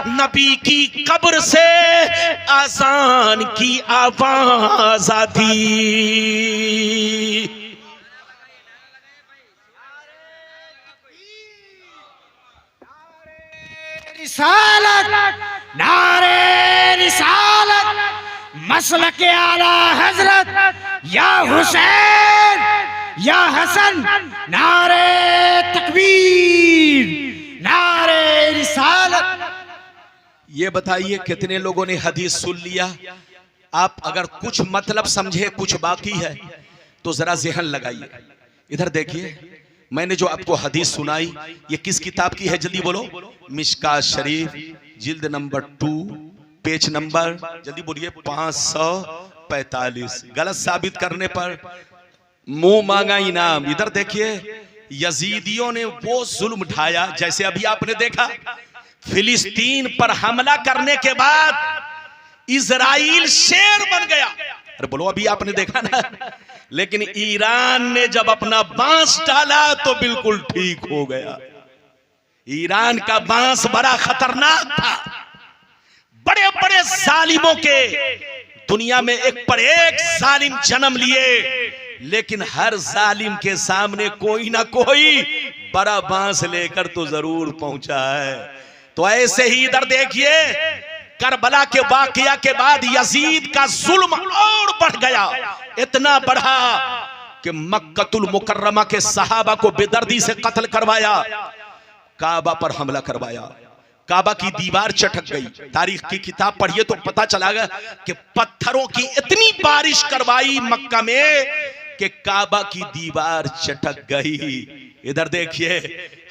Speaker 1: नबी की कब्र से अज़ान की आवाज आती।
Speaker 2: नारे रिसालत, मसलक आला हजरत, या हुसैन या हसन, नारे तकबीर, नारे रिसालत।
Speaker 1: ये बताइए कितने लोगों ने हदीस सुन लिया? आप अगर कुछ मतलब समझे, कुछ बाकी है तो जरा ज़हन लगाइए। इधर देखिए, मैंने जो आपको हदीस सुनाई ये किस किताब की है? जल्दी बोलो। मिशकात शरीफ, जिल्द नंबर 2, पेज नंबर, जल्दी बोलिए, 545। गलत साबित करने पर मुंह मांगा इनाम। इधर देखिए, यजीदियों ने वो जुल्म ढाया, जैसे अभी आपने देखा फिलिस्तीन पर हमला करने के बाद इजराइल शेर बन गया। अरे बोलो, अभी आपने देखा ना। लेकिन ईरान ने जब अपना बांस डाला तो बिल्कुल ठीक हो गया। ईरान का बांस बड़ा खतरनाक था। बड़े बड़े जालिमों के दुनिया में एक पर एक जालिम जन्म लिए, लेकिन हर जालिम के सामने कोई ना कोई बड़ा बांस लेकर तो जरूर पहुंचा है। तो ऐसे ही इधर देखिए, करबला के वाकया के बाद यजीद का जुल्म और बढ़ गया। इतना बढ़ा कि मक्कतुल मुकर्रमा के सहाबा को बेदर्दी से कत्ल करवाया, काबा पर हमला करवाया, काबा की दीवार चटक गई। तारीख की किताब पढ़िए तो पता चलागा कि पत्थरों की इतनी बारिश करवाई मक्का में कि काबा की दीवार चटक गई। इधर देखिए,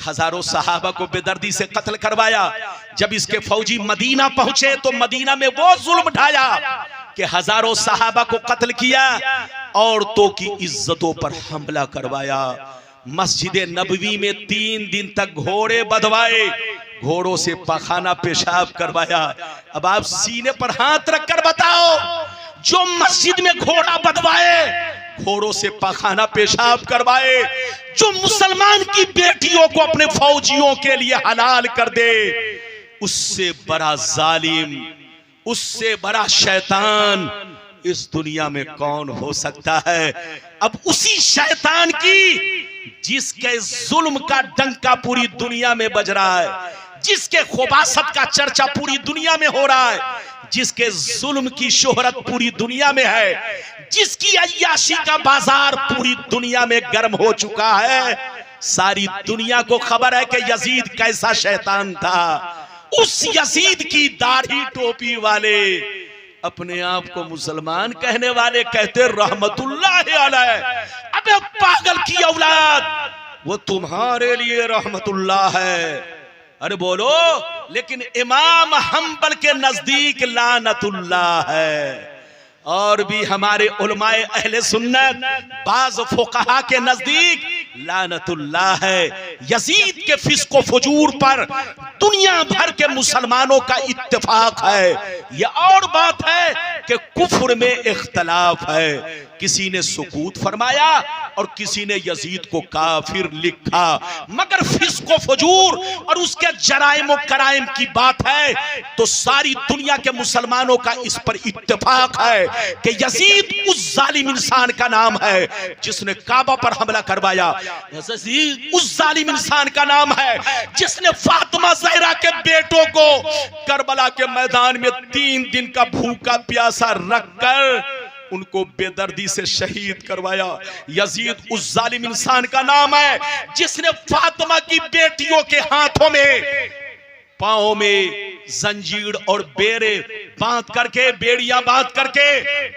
Speaker 1: हजारों सहाबा को बेदर्दी से कत्ल करवाया। जब इसके फौजी मदीना पहुंचे तो मदीना में वो जुल्म ढाया कि हजारों सहाबा को कत्ल किया, औरतों की इज्जतों पर हमला करवाया। मस्जिद नबवी में 3 दिन तक घोड़े बंधवाए, घोड़ों से पखाना पेशाब करवाया। अब आप सीने पर हाथ रखकर बताओ, जो मस्जिद में घोड़ा बंधवाए, घोड़ों से पखाना पेशाब करवाए, जो मुसलमान की बेटियों को अपने फौजियों के लिए हलाल कर दे, उससे बड़ा जालिम, उससे बड़ा शैतान इस दुनिया में कौन हो सकता है? अब उसी शैतान की जिसके जुल्म का डंका पूरी दुनिया में बज रहा है, जिसके खुबासत का चर्चा पूरी दुनिया में हो रहा है, जिसके जुल्म की शोहरत पूरी दुनिया में है, जिसकी अय्याशी का बाजार पूरी दुनिया में गर्म हो चुका है। सारी दुनिया को खबर है कि यजीद कैसा शैतान था। उस यजीद की दाढ़ी टोपी वाले अपने आप को मुसलमान कहने वाले कहते रहमतुल्लाह अलैह। अबे पागल की औलाद, वो तुम्हारे लिए रहमतुल्लाह है। अरे बोलो, लेकिन इमाम हम्बल के नजदीक लानतुल्लाह है। और भी हमारे उलमाए अहले सुन्नत बाज फुकहा के नजदीक लानतुल्लाह है। यजीद के फिस्को फजूर पर दुनिया भर के मुसलमानों का इत्तेफाक है। यह और बात है कि कुफ्र में इख्तलाफ है, किसी ने सुकूत फरमाया और किसी ने यजीद को काफिर लिखा, मगर फिस्को फजूर और उसके जराइम और कराइम की बात है तो सारी दुनिया के मुसलमानों का इस पर इत्तेफाक है कि यजीद उस जालिम इंसान का नाम है जिसने काबा पर हमला करवाया। यजीद उस जालिम इंसान का नाम है जिसने फातिमा ज़हरा के बेटों को करबला के मैदान में 3 दिन का भूखा प्यासा रखकर उनको बेदर्दी से शहीद करवाया। यजीद उस जालिम इंसान का नाम है जिसने फातिमा की बेटियों के हाथों में पांव में जंजीर और बेरे बांध करके, बेड़ियां बांध करके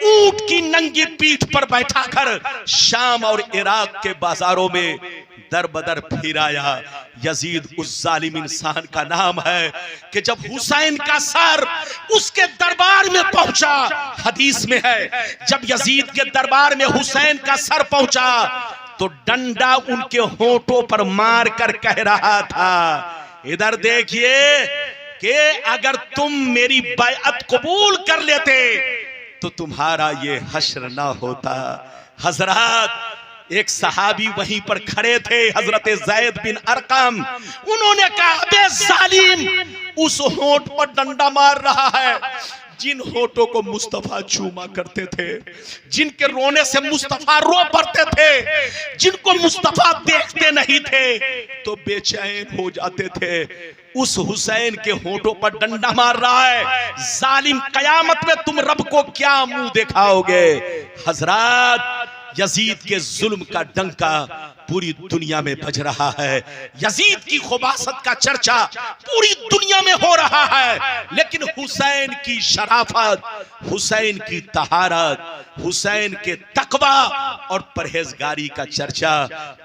Speaker 1: ऊंट की नंगी पीठ पर बैठाकर शाम और इराक के बाजारों में दर बदर फिराया। यजीद उस जालिम इंसान का नाम है कि जब हुसैन का सर उसके दरबार में पहुंचा, हदीस में है जब यजीद के दरबार में हुसैन का सर पहुंचा तो डंडा उनके होठों पर मार कर कह रहा था, इधर देखिए कि अगर तुम मेरी बैअत कबूल कर लेते तो तुम्हारा ये हश्र ना होता। हजरत एक सहाबी वहीं पर खड़े थे, हजरत ज़ैद बिन अरकम, उन्होंने कहा अबे जालिम, उस होंठ पर डंडा मार रहा है जिन होठों को मुस्तफा चूमा करते थे, जिनके रोने से मुस्तफा रो पड़ते थे, जिनको मुस्तफा देखते नहीं थे तो बेचैन हो जाते थे, उस हुसैन के होठों पर डंडा मार रहा है। जालिम, कयामत में तुम रब को क्या मुंह दिखाओगे। हजरत यजीद के जुल्म का डंका पूरी दुनिया में बज रहा है, यजीद की खुबासत का चर्चा पूरी दुनिया में हो रहा है, लेकिन हुसैन की शराफत, हुसैन की तहारत, हुसैन के तकवा और परहेजगारी का चर्चा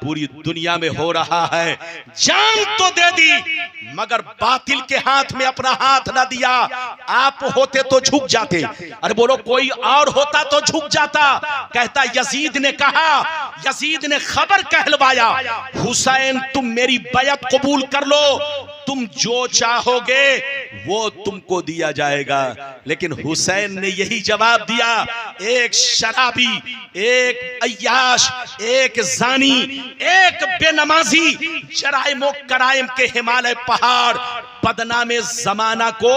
Speaker 1: पूरी दुनिया में हो रहा है। जान तो दे दी मगर बातिल के हाथ में अपना हाथ ना दिया। आप होते तो झुक जाते, अरे बोलो कोई और होता तो झुक जाता। कहता यजीद ने कहा, यजीद ने खबर कहलवाया, हुसैन तुम मेरी बैअत कबूल कर लो, तुम जो चाहोगे वो तुमको दिया जाएगा। लेकिन हुसैन ने यही जवाब दिया, एक शराबी, एक अय्याश, एक जानी, एक बेनमाजी, जराइम कराइम के हिमालय पहाड़ बदनामे जमाना को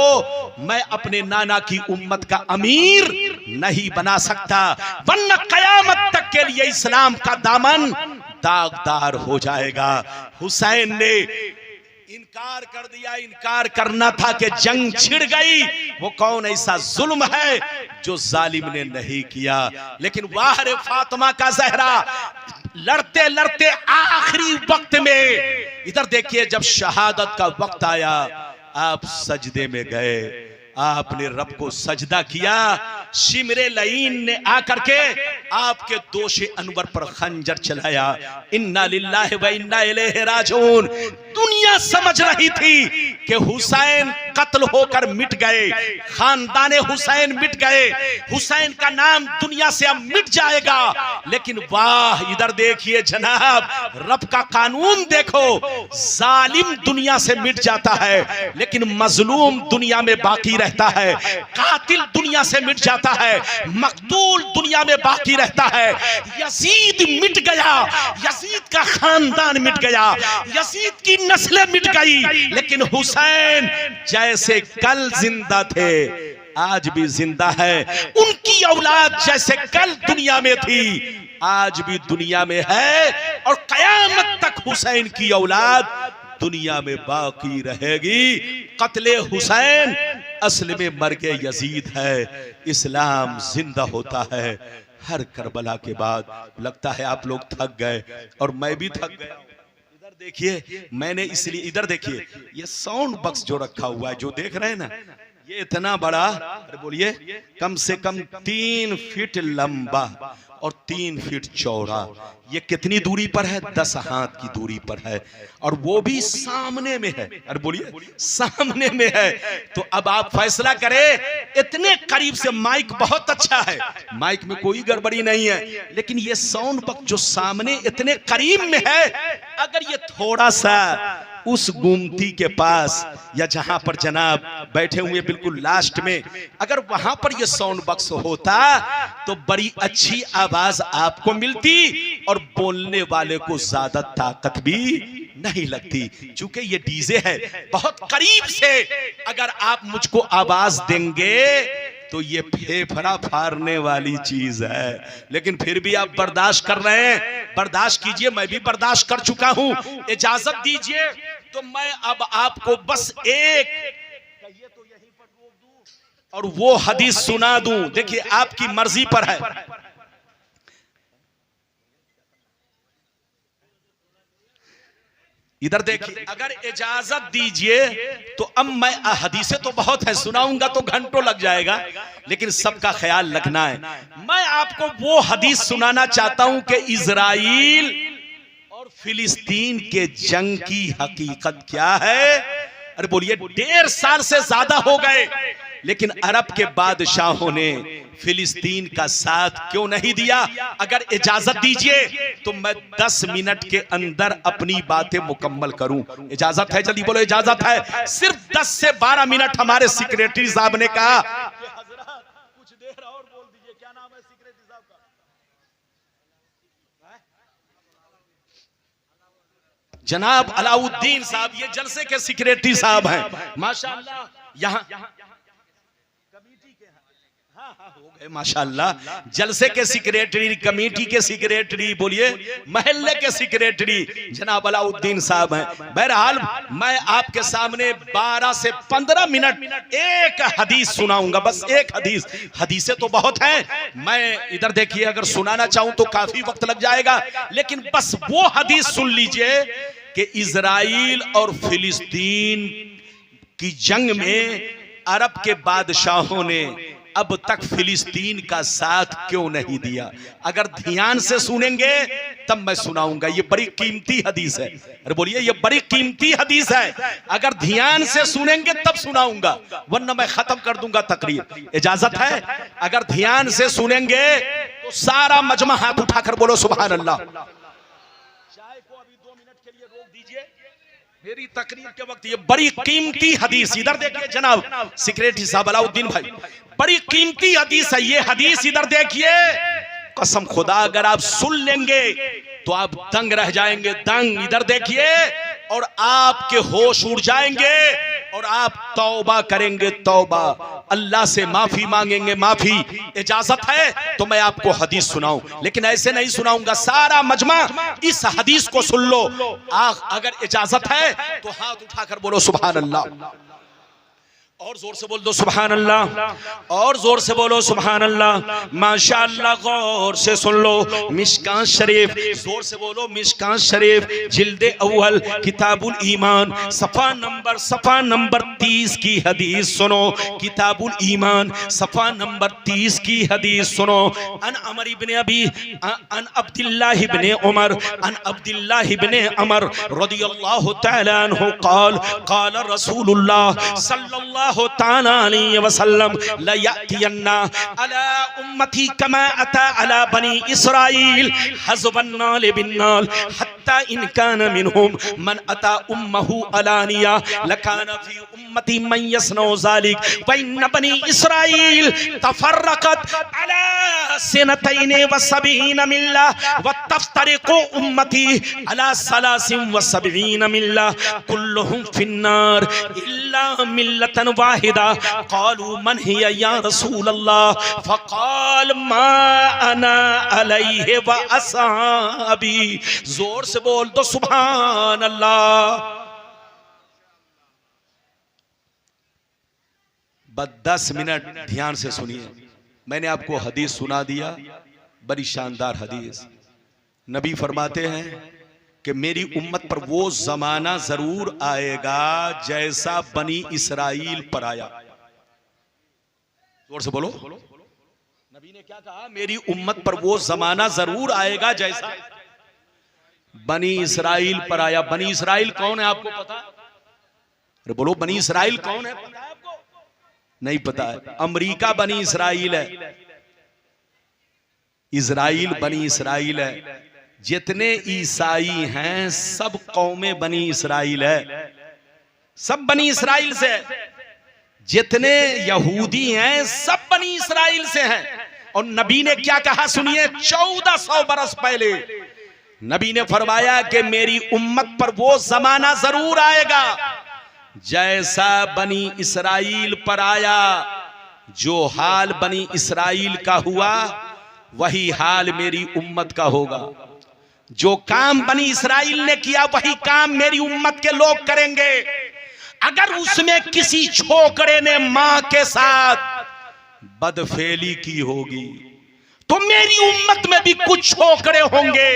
Speaker 1: मैं अपने नाना की उम्मत का अमीर नहीं बना सकता, वरना कयामत तक के लिए इस्लाम का दामन दागदार हो जाएगा। हुसैन ने इनकार कर दिया। इनकार करना था कि जंग छिड़ गई, वो कौन ऐसा जुल्म है जो जालिम ने नहीं किया। लेकिन वाह रे फातिमा का जहरा, लड़ते लड़ते आखिरी वक्त में, इधर देखिए जब शहादत का वक्त आया आप सजदे में गए, आपने रब को सजदा किया। शिमरे लईन ने आकर के आपके दोषे अनवर पर खंजर चलाया। इन्ना लिल्लाहि व इन्ना इलैहि राजिऊन। दुनिया समझ रही थी कि हुसैन कत्ल होकर मिट गए, खानदान हुसैन मिट गए, हुसैन का नाम दुनिया से अब मिट जाएगा। लेकिन वाह, इधर देखिए जनाब, रब का कानून देखो, जालिम दुनिया से मिट जाता है लेकिन मजलूम दुनिया में बाकी रहता है, कातिल दुनिया से मिट जाता है, मकतूल दुनिया में बाकी रहता है। यजीद मिट गया, यजीद का खानदान मिट गया, यजीद की नस्लें मिट गई, लेकिन हुसैन जैसे कल जिंदा थे आज भी जिंदा है। उनकी औलाद जैसे कल दुनिया में थी आज भी दुनिया में है, और कयामत तक हुसैन की औलाद दुनिया में बाकी रहेगी। कत्ले हुसैन असल में मर्गे यजीद है, इस्लाम जिंदा होता है। हर करबला के बाद लगता है आप लोग थक गए और मैं भी थक गया। इधर देखिए, मैंने इसलिए, इधर देखिए ये साउंड बॉक्स जो रखा हुआ है, जो देख रहे हैं ना, ये इतना बड़ा, अरे बोलिए, कम से कम 3 फीट लंबा और 3 फीट चौड़ा। ये कितनी दूरी पर है? 10 हाथ की दूरी पर है, और वो भी सामने में है। अरे बोलिए, सामने में है। तो अब आप फैसला करें। इतने करीब से माइक बहुत अच्छा है, माइक में कोई गड़बड़ी नहीं है, लेकिन ये साउंड बॉक्स जो सामने इतने करीब में है, अगर ये थोड़ा सा उस गुमती के पास या जहां पर जनाब बैठे हुए बिल्कुल लास्ट में, अगर वहां पर यह साउंड बॉक्स होता तो बड़ी अच्छी आवाज आपको मिलती और बोलने वाले को ज्यादा ताकत भी नहीं लगती। चूंकि ये डीजे है, बहुत करीब से अगर आप मुझको आवाज देंगे तो ये फेफड़ा फाड़ने वाली चीज है, लेकिन फिर भी आप बर्दाश्त कर रहे हैं। बर्दाश्त कीजिए, मैं भी बर्दाश्त कर चुका हूं। इजाजत दीजिए तो मैं अब आपको बस एक कहिए तो यहीं पर रोक दूं और वो हदीस सुना दूं। देखिए, आपकी मर्जी पर है। इधर देखिए, अगर इजाजत दीजिए तो अब मैं हदीसें तो बहुत है, सुनाऊंगा तो घंटों लग जाएगा, लेकिन सबका ख्याल रखना है। मैं आपको वो हदीस सुनाना चाहता हूं कि इजराइल और फिलिस्तीन के जंग की हकीकत क्या है। अरे बोलिए, 1.5 साल से ज्यादा हो गए, लेकिन अरब के बादशाहों ने फिलिस्तीन का साथ क्यों नहीं दिया? अगर इजाजत दीजिए तो मैं 10 मिनट के अंदर अपनी बातें मुकम्मल करूं। इजाजत है? जल्दी बोलो, इजाजत है? सिर्फ 10 से 12 मिनट हमारे सेक्रेटरी साहब ने कहा। कुछ देर और बोल दीजिए, क्या नाम है सेक्रेटरी साहब का? जनाब अलाउद्दीन साहब, ये जलसे के सेक्रेटरी साहब हैं माशाअल्लाह। यहाँ कमेटी के हो गए माशाअल्लाह, जलसे के सेक्रेटरी, कमेटी के सेक्रेटरी, बोलिए महल्ले के सेक्रेटरी जनाब अलाउद्दीन साहब हैं। बहरहाल मैं आपके सामने 12 से 15 मिनट एक हदीस सुनाऊंगा, बस एक हदीस। हदीसें तो बहुत हैं, मैं इधर देखिए, अगर सुनाना चाहूं तो काफी वक्त लग जाएगा, लेकिन बस वो हदीस सुन लीजिए कि इजराइल और फिलिस्तीन की जंग में अरब के बादशाहों ने अब तक फिलिस्तीन का साथ क्यों नहीं दिया। अगर ध्यान से सुनेंगे तब मैं सुनाऊंगा, ये बड़ी कीमती हदीस है। अरे बोलिए, ये बड़ी कीमती हदीस है। अगर ध्यान से सुनेंगे तब सुनाऊंगा, वरना मैं खत्म कर दूंगा तकरीर। इजाजत है? अगर ध्यान से सुनेंगे तो सारा मजमा हाथ उठाकर बोलो सुभान अल्लाह। मेरी तकरीर के वक्त ये बड़ी कीमती हदीस, इधर देखिए जनाब सेक्रेटरी साहब अलाउद्दीन भाई, बड़ी कीमती हदीस है ये हदीस। इधर देखिए, कसम खुदा अगर आप सुन लेंगे तो आप दंग रह जाएंगे, दंग। इधर देखिए, और आपके होश उड़ जाएंगे और आप तौबा करेंगे, तौबा, अल्लाह से माफी मांगेंगे, माफी। इजाजत है तो मैं आपको हदीस सुनाऊं, लेकिन ऐसे नहीं सुनाऊंगा, सारा मजमा इस हदीस को सुन लो। अगर इजाजत है तो हाथ उठाकर बोलो सुभान अल्लाह, और जोर से बोल दो सुभान अल्लाह, और जोर से बोलो सुभान अल्लाह। माशाअल्लाह, गौर से सुन लो, मिशकात शरीफ, जोर से बोलो मिशकात शरीफ, जिल्दे अव्वल, किताबुल ईमान, सफा नंबर 30 की हदीस सुनो। किताबुल ईमान सफा नंबर 30 की हदीस सुनो। अन अमर इब्ने अबी अन अब्दुल्लाह इब्ने उमर अन अब्दुल्लाह इब्ने अमर रदियल्लाहु तआला अन्हु क़ाल क़ाल रसूलुल्लाह सल्लल्लाहु ताला अलैहि वसल्लम ला यातियन्ना अला उम्मती कमा अता अला बनी इसराइल हज़बन नाल बिन नाल हत्ता इन कान मिनहुम मन अता उम्महु अलानिया लकान फी उम्मती मन यसनु ज़ालिक व इन बनी इसराइल तफर्रकत अला सनतैन व सबईन मिल्ला व तफ्तरिकु उम्मती अला सलासिन व सबईन मिल्ला कुल्लुहुम फिन्नार इल्ला मिल्लतन वाहिदा। क़ालू मन हिया या रसूल अल्लाह फ़क़ाल मा अना अलैहि व अस्हाबी। जोर से बोल दो सुभान अल्लाह। बस 10 मिनट ध्यान से सुनिए, मैंने आपको हदीस सुना दिया, बड़ी शानदार हदीस। नबी फरमाते हैं कि मेरी उम्मत पर वो जमाना जरूर आएगा जैसा बनी इसराइल पर आया। जोर से बोलो। नबी ने क्या कहा? मेरी उम्मत पर वो जमाना जरूर आएगा जैसा बनी इसराइल पर आया। बनी इसराइल कौन है आपको पता? अरे बोलो, बनी इसराइल कौन है? पता है आपको? नहीं पता है। अमेरिका बनी इसराइल है, इजराइल बनी इसराइल है। जितने ईसाई हैं सब कौमें बनी इसराइल है, सब बनी इसराइल से है। जितने यहूदी हैं सब बनी इसराइल से हैं। और नबी ने क्या कहा सुनिए, 1400 बरस पहले नबी ने फरमाया कि मेरी उम्मत पर वो जमाना जरूर आएगा जैसा बनी इसराइल पर आया। जो हाल बनी इसराइल का हुआ वही हाल मेरी उम्मत का होगा। जो काम बनी इसराइल ने किया वही काम मेरी उम्मत के लोग करेंगे। अगर उसमें किसी छोकरे ने मां के साथ बदफेली की होगी तो मेरी उम्मत में भी कुछ छोकरे होंगे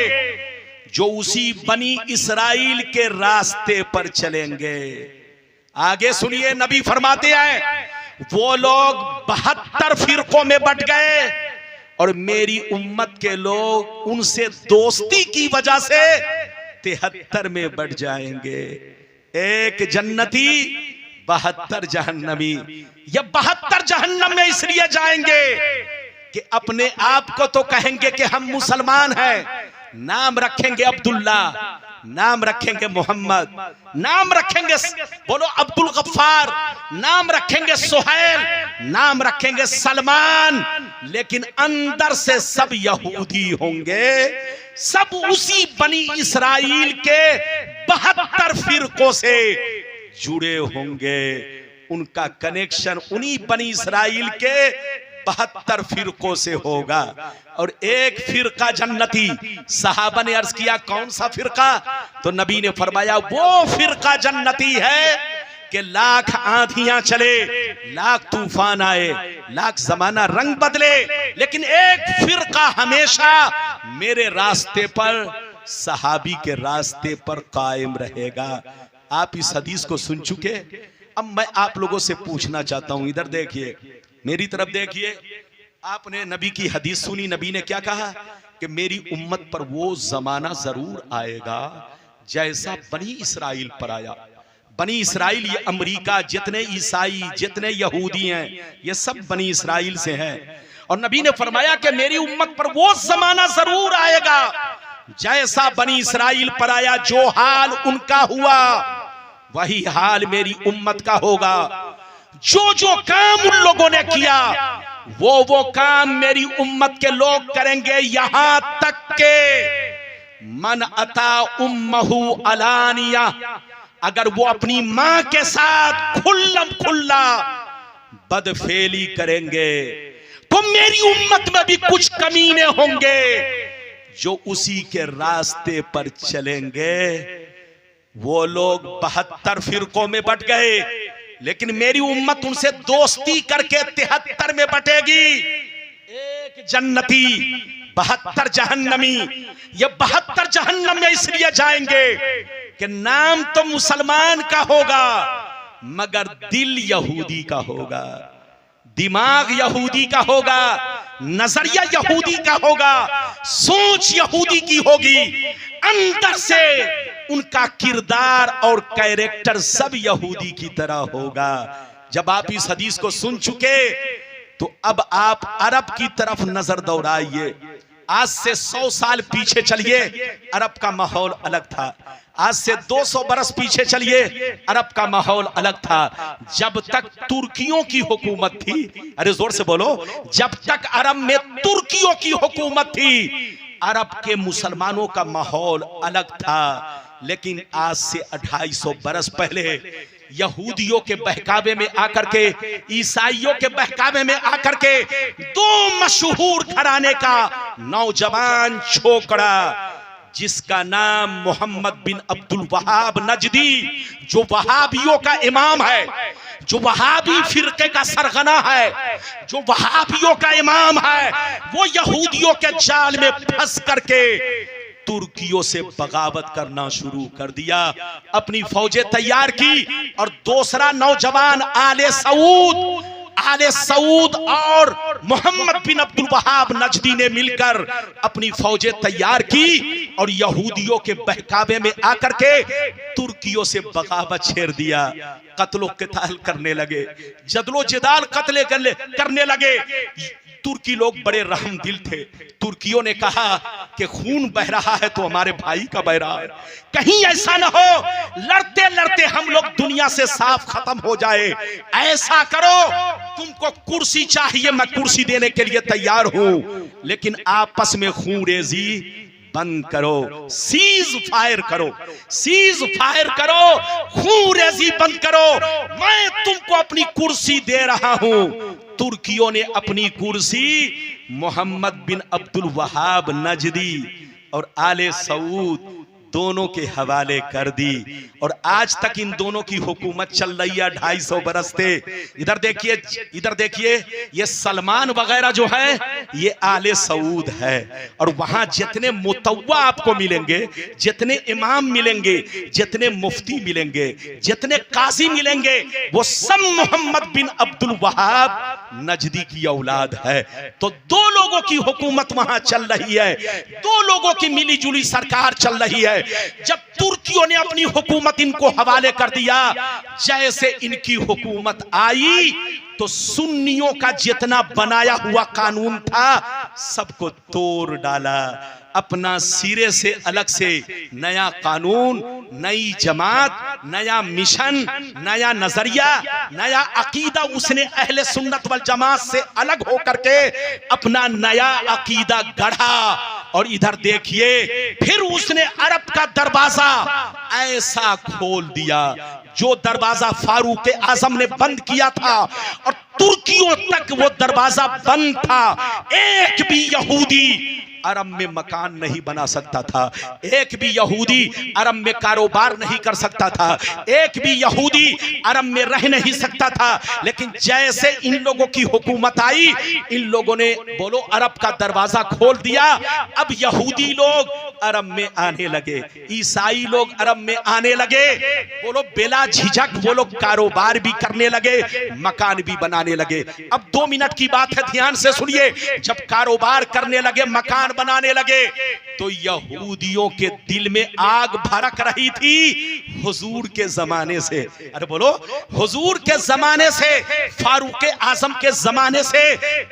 Speaker 1: जो उसी बनी इसराइल के रास्ते पर चलेंगे। आगे सुनिए, नबी फरमाते हैं वो लोग 72 फिरकों में बट गए और मेरी उम्मत के लोग उनसे दोस्ती की वजह से 73 में बट जाएंगे। एक जन्नती 72 जहन्नमी। ये 72 जहन्नम में इसलिए जाएंगे कि अपने आप को तो कहेंगे कि हम मुसलमान हैं, नाम रखेंगे अब्दुल्ला, नाम रखेंगे मोहम्मद, नाम रखेंगे बोलो अब्दुल गफ्फार, नाम रखेंगे सुहैल, नाम रखेंगे सलमान, लेकिन अंदर से सब यहूदी होंगे। सब उसी बनी इसराइल के 72 फिरकों से जुड़े होंगे। उनका कनेक्शन उन्हीं बनी इसराइल के 72 फिरकों से होगा। और एक फिरका जन्नती। सहाबा ने अर्ज किया कौन सा फिरका? तो नबी ने फरमाया वो फिरका जन्नती है कि लाख आंधियां चले, लाख तूफान आए, लाख जमाना रंग बदले, लेकिन एक फिरका हमेशा मेरे रास्ते पर, सहाबी के रास्ते पर कायम रहेगा। आप इस हदीस को सुन चुके। अब मैं आप लोगों से पूछना चाहता हूं, इधर देखिए, मेरी तरफ देखिए। आपने नबी की हदीस सुनी। नबी ने क्या कहा कि मेरी उम्मत पर वो जमाना जरूर आएगा जैसा बनी इसराइल पर आया। बनी इसराइल ये अमेरिका, जितने ईसाई, जितने यहूदी हैं, ये सब बनी इसराइल से हैं। और नबी ने फरमाया कि मेरी उम्मत पर वो जमाना जरूर आएगा जैसा बनी इसराइल पर आया। जो हाल उनका हुआ वही हाल मेरी उम्मत का होगा। जो जो काम उन लोगों ने किया वो काम मेरी उम्मत के लोग करेंगे। यहां तक के मन अता उम्महु अलानिया, अगर वो अपनी मां के साथ खुल्लम खुल्ला बदफेली करेंगे तो मेरी उम्मत में भी कुछ कमीने होंगे जो उसी के रास्ते पर चलेंगे। वो लोग 72 फिरकों में बट गए, लेकिन मेरी उम्मत उनसे दोस्ती करके 73 में बटेगी। एक जन्नती 72 जहन्नमी। ये 72 जहन्नम में इसलिए जाएंगे कि नाम तो मुसलमान का होगा मगर दिल यहूदी का होगा, दिमाग यहूदी का होगा, नजरिया यहूदी का होगा, सोच यहूदी की होगी। अंदर से उनका किरदार और कैरेक्टर सब यहूदी की तरह होगा। जब आप इस हदीस को सुन चुके तो अब आप अरब की तरफ नजर दौड़ाइए। आज से 100 साल पीछे चलिए, अरब का माहौल अलग था। आज से 200 बरस पीछे चलिए, अरब का माहौल अलग था। जब तक तुर्कियों की हुकूमत थी, अरे जोर से बोलो, जब तक अरब में तुर्कियों की हुकूमत थी, अरब के मुसलमानों का माहौल अलग था। लेकिन आज से 250 बरस पहले यहूदियों के बहकावे में आकर के, ईसाइयों के बहकावे में आकर के, दो मशहूर घराने का नौजवान छोकरा जिसका नाम मोहम्मद बिन अब्दुल वहाब नजदी, जो वहाबियों का इमाम है, जो वहाबी फिरके का सरगना है, जो वहाबियों का इमाम है, वो यहूदियों के जाल में फंस करके तुर्कियों से बगावत करना शुरू कर दिया। अपनी फौजें तैयार की और दूसरा नौजवान आले सऊद आले सऊद और मोहम्मद बिन अब्दुल वहाब नजदी ने मिलकर अपनी फौजें तैयार की और यहूदियों के बहकावे में आकर के तुर्कियों से बगावत छेड़ दिया, कत्लो क़िताल करने लगे, जदलो जदाल कत्ले करने लगे। तुर्की लोग बड़े रहम दिल थे। तुर्कियों ने कहा कि खून बह रहा है तो हमारे भाई का बह रहा है, कहीं ऐसा ना हो लड़ते लड़ते हम लोग दुनिया से साफ खत्म हो जाए। ऐसा करो, तुमको कुर्सी चाहिए, मैं कुर्सी देने के लिए तैयार हूं, लेकिन आपस में खून रेजी बंद करो, सीज फायर करो, सीज फायर करो, खून रेजी बंद करो, मैं तुमको अपनी कुर्सी दे रहा हूं। तुर्कियों ने अपनी कुर्सी मोहम्मद बिन अब्दुल वहाब नजदी और आले सऊद दोनों के हवाले कर दी और आज तक इन दोनों की हुकूमत चल रही है 250 बरस से। इधर देखिए ये सलमान वगैरह जो है ये आले सऊद है और वहां जितने मुतव्वा आपको मिलेंगे, जितने इमाम मिलेंगे, जितने मुफ्ती मिलेंगे, जितने काजी मिलेंगे, वो सब मोहम्मद बिन अब्दुल वहाब नजदी की औलाद है। तो दो लोगों की हुकूमत वहां चल रही है, दो लोगों की मिली जुली सरकार चल रही है। जब तुर्कियों ने अपनी हुकूमत इनको हवाले कर दिया, जैसे इनकी हुकूमत आई तो सुन्नियों का जितना बनाया हुआ कानून था सबको तोड़ डाला, अपना सिरे से अलग से नया कानून, नई जमात, नया मिशन, नया नजरिया, नया अकीदा उसने अहले सुन्नत वल जमात से अलग होकर के अपना नया अकीदा गढ़ा। और इधर देखिए फिर उसने अरब का दरवाजा ऐसा खोल दिया जो दरवाजा फारूक आजम ने बंद किया था और तुर्कियों तक वो दरवाजा बंद था। एक भी यहूदी अरब में मकान नहीं बना सकता था, एक भी यहूदी अरब में कारोबार नहीं कर सकता था, एक भी यहूदी अरब में रह नहीं सकता था। लेकिन जैसे इन लोगों की हुकूमत आई, इन लोगों ने बोलो अरब का दरवाजा खोल दिया। अब यहूदी लोग अरब में आने लगे, ईसाई लोग अरब में आने लगे, बोलो बेला झिझक वो लोग कारोबार भी करने लगे, मकान भी बनाने लगे। अब 2 मिनट की बात है, ध्यान से सुनिए। जब कारोबार करने लगे, मकान बनाने लगे, तो यहूदियों के दिल में आग भड़क रही थी हुजूर के जमाने से। अरे बोलो, हुजूर के जमाने से, फारूक आजम के जमाने से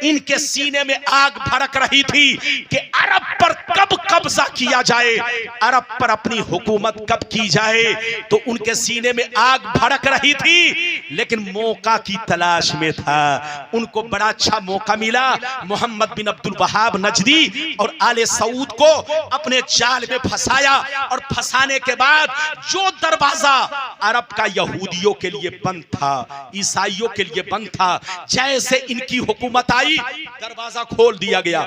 Speaker 1: इनके सीने में आग भड़क रही थी कि अरब पर कब कब्जा किया जाए, अरब पर अपनी हुकूमत कब की जाए। तो उनके सीने में आग भड़क रही थी, लेकिन मौका की तलाश में था। उनको बड़ा अच्छा मौका मिला, मोहम्मद बिन अब्दुल वहाब नजदी और आले सऊद को अपने जाल में फंसाया और फंसाने के बाद जो दरवाजा अरब का यहूदियों के लिए बंद था, ईसाइयों के लिए बंद था, जैसे इनकी हुकूमत आई दरवाजा खोल दिया गया।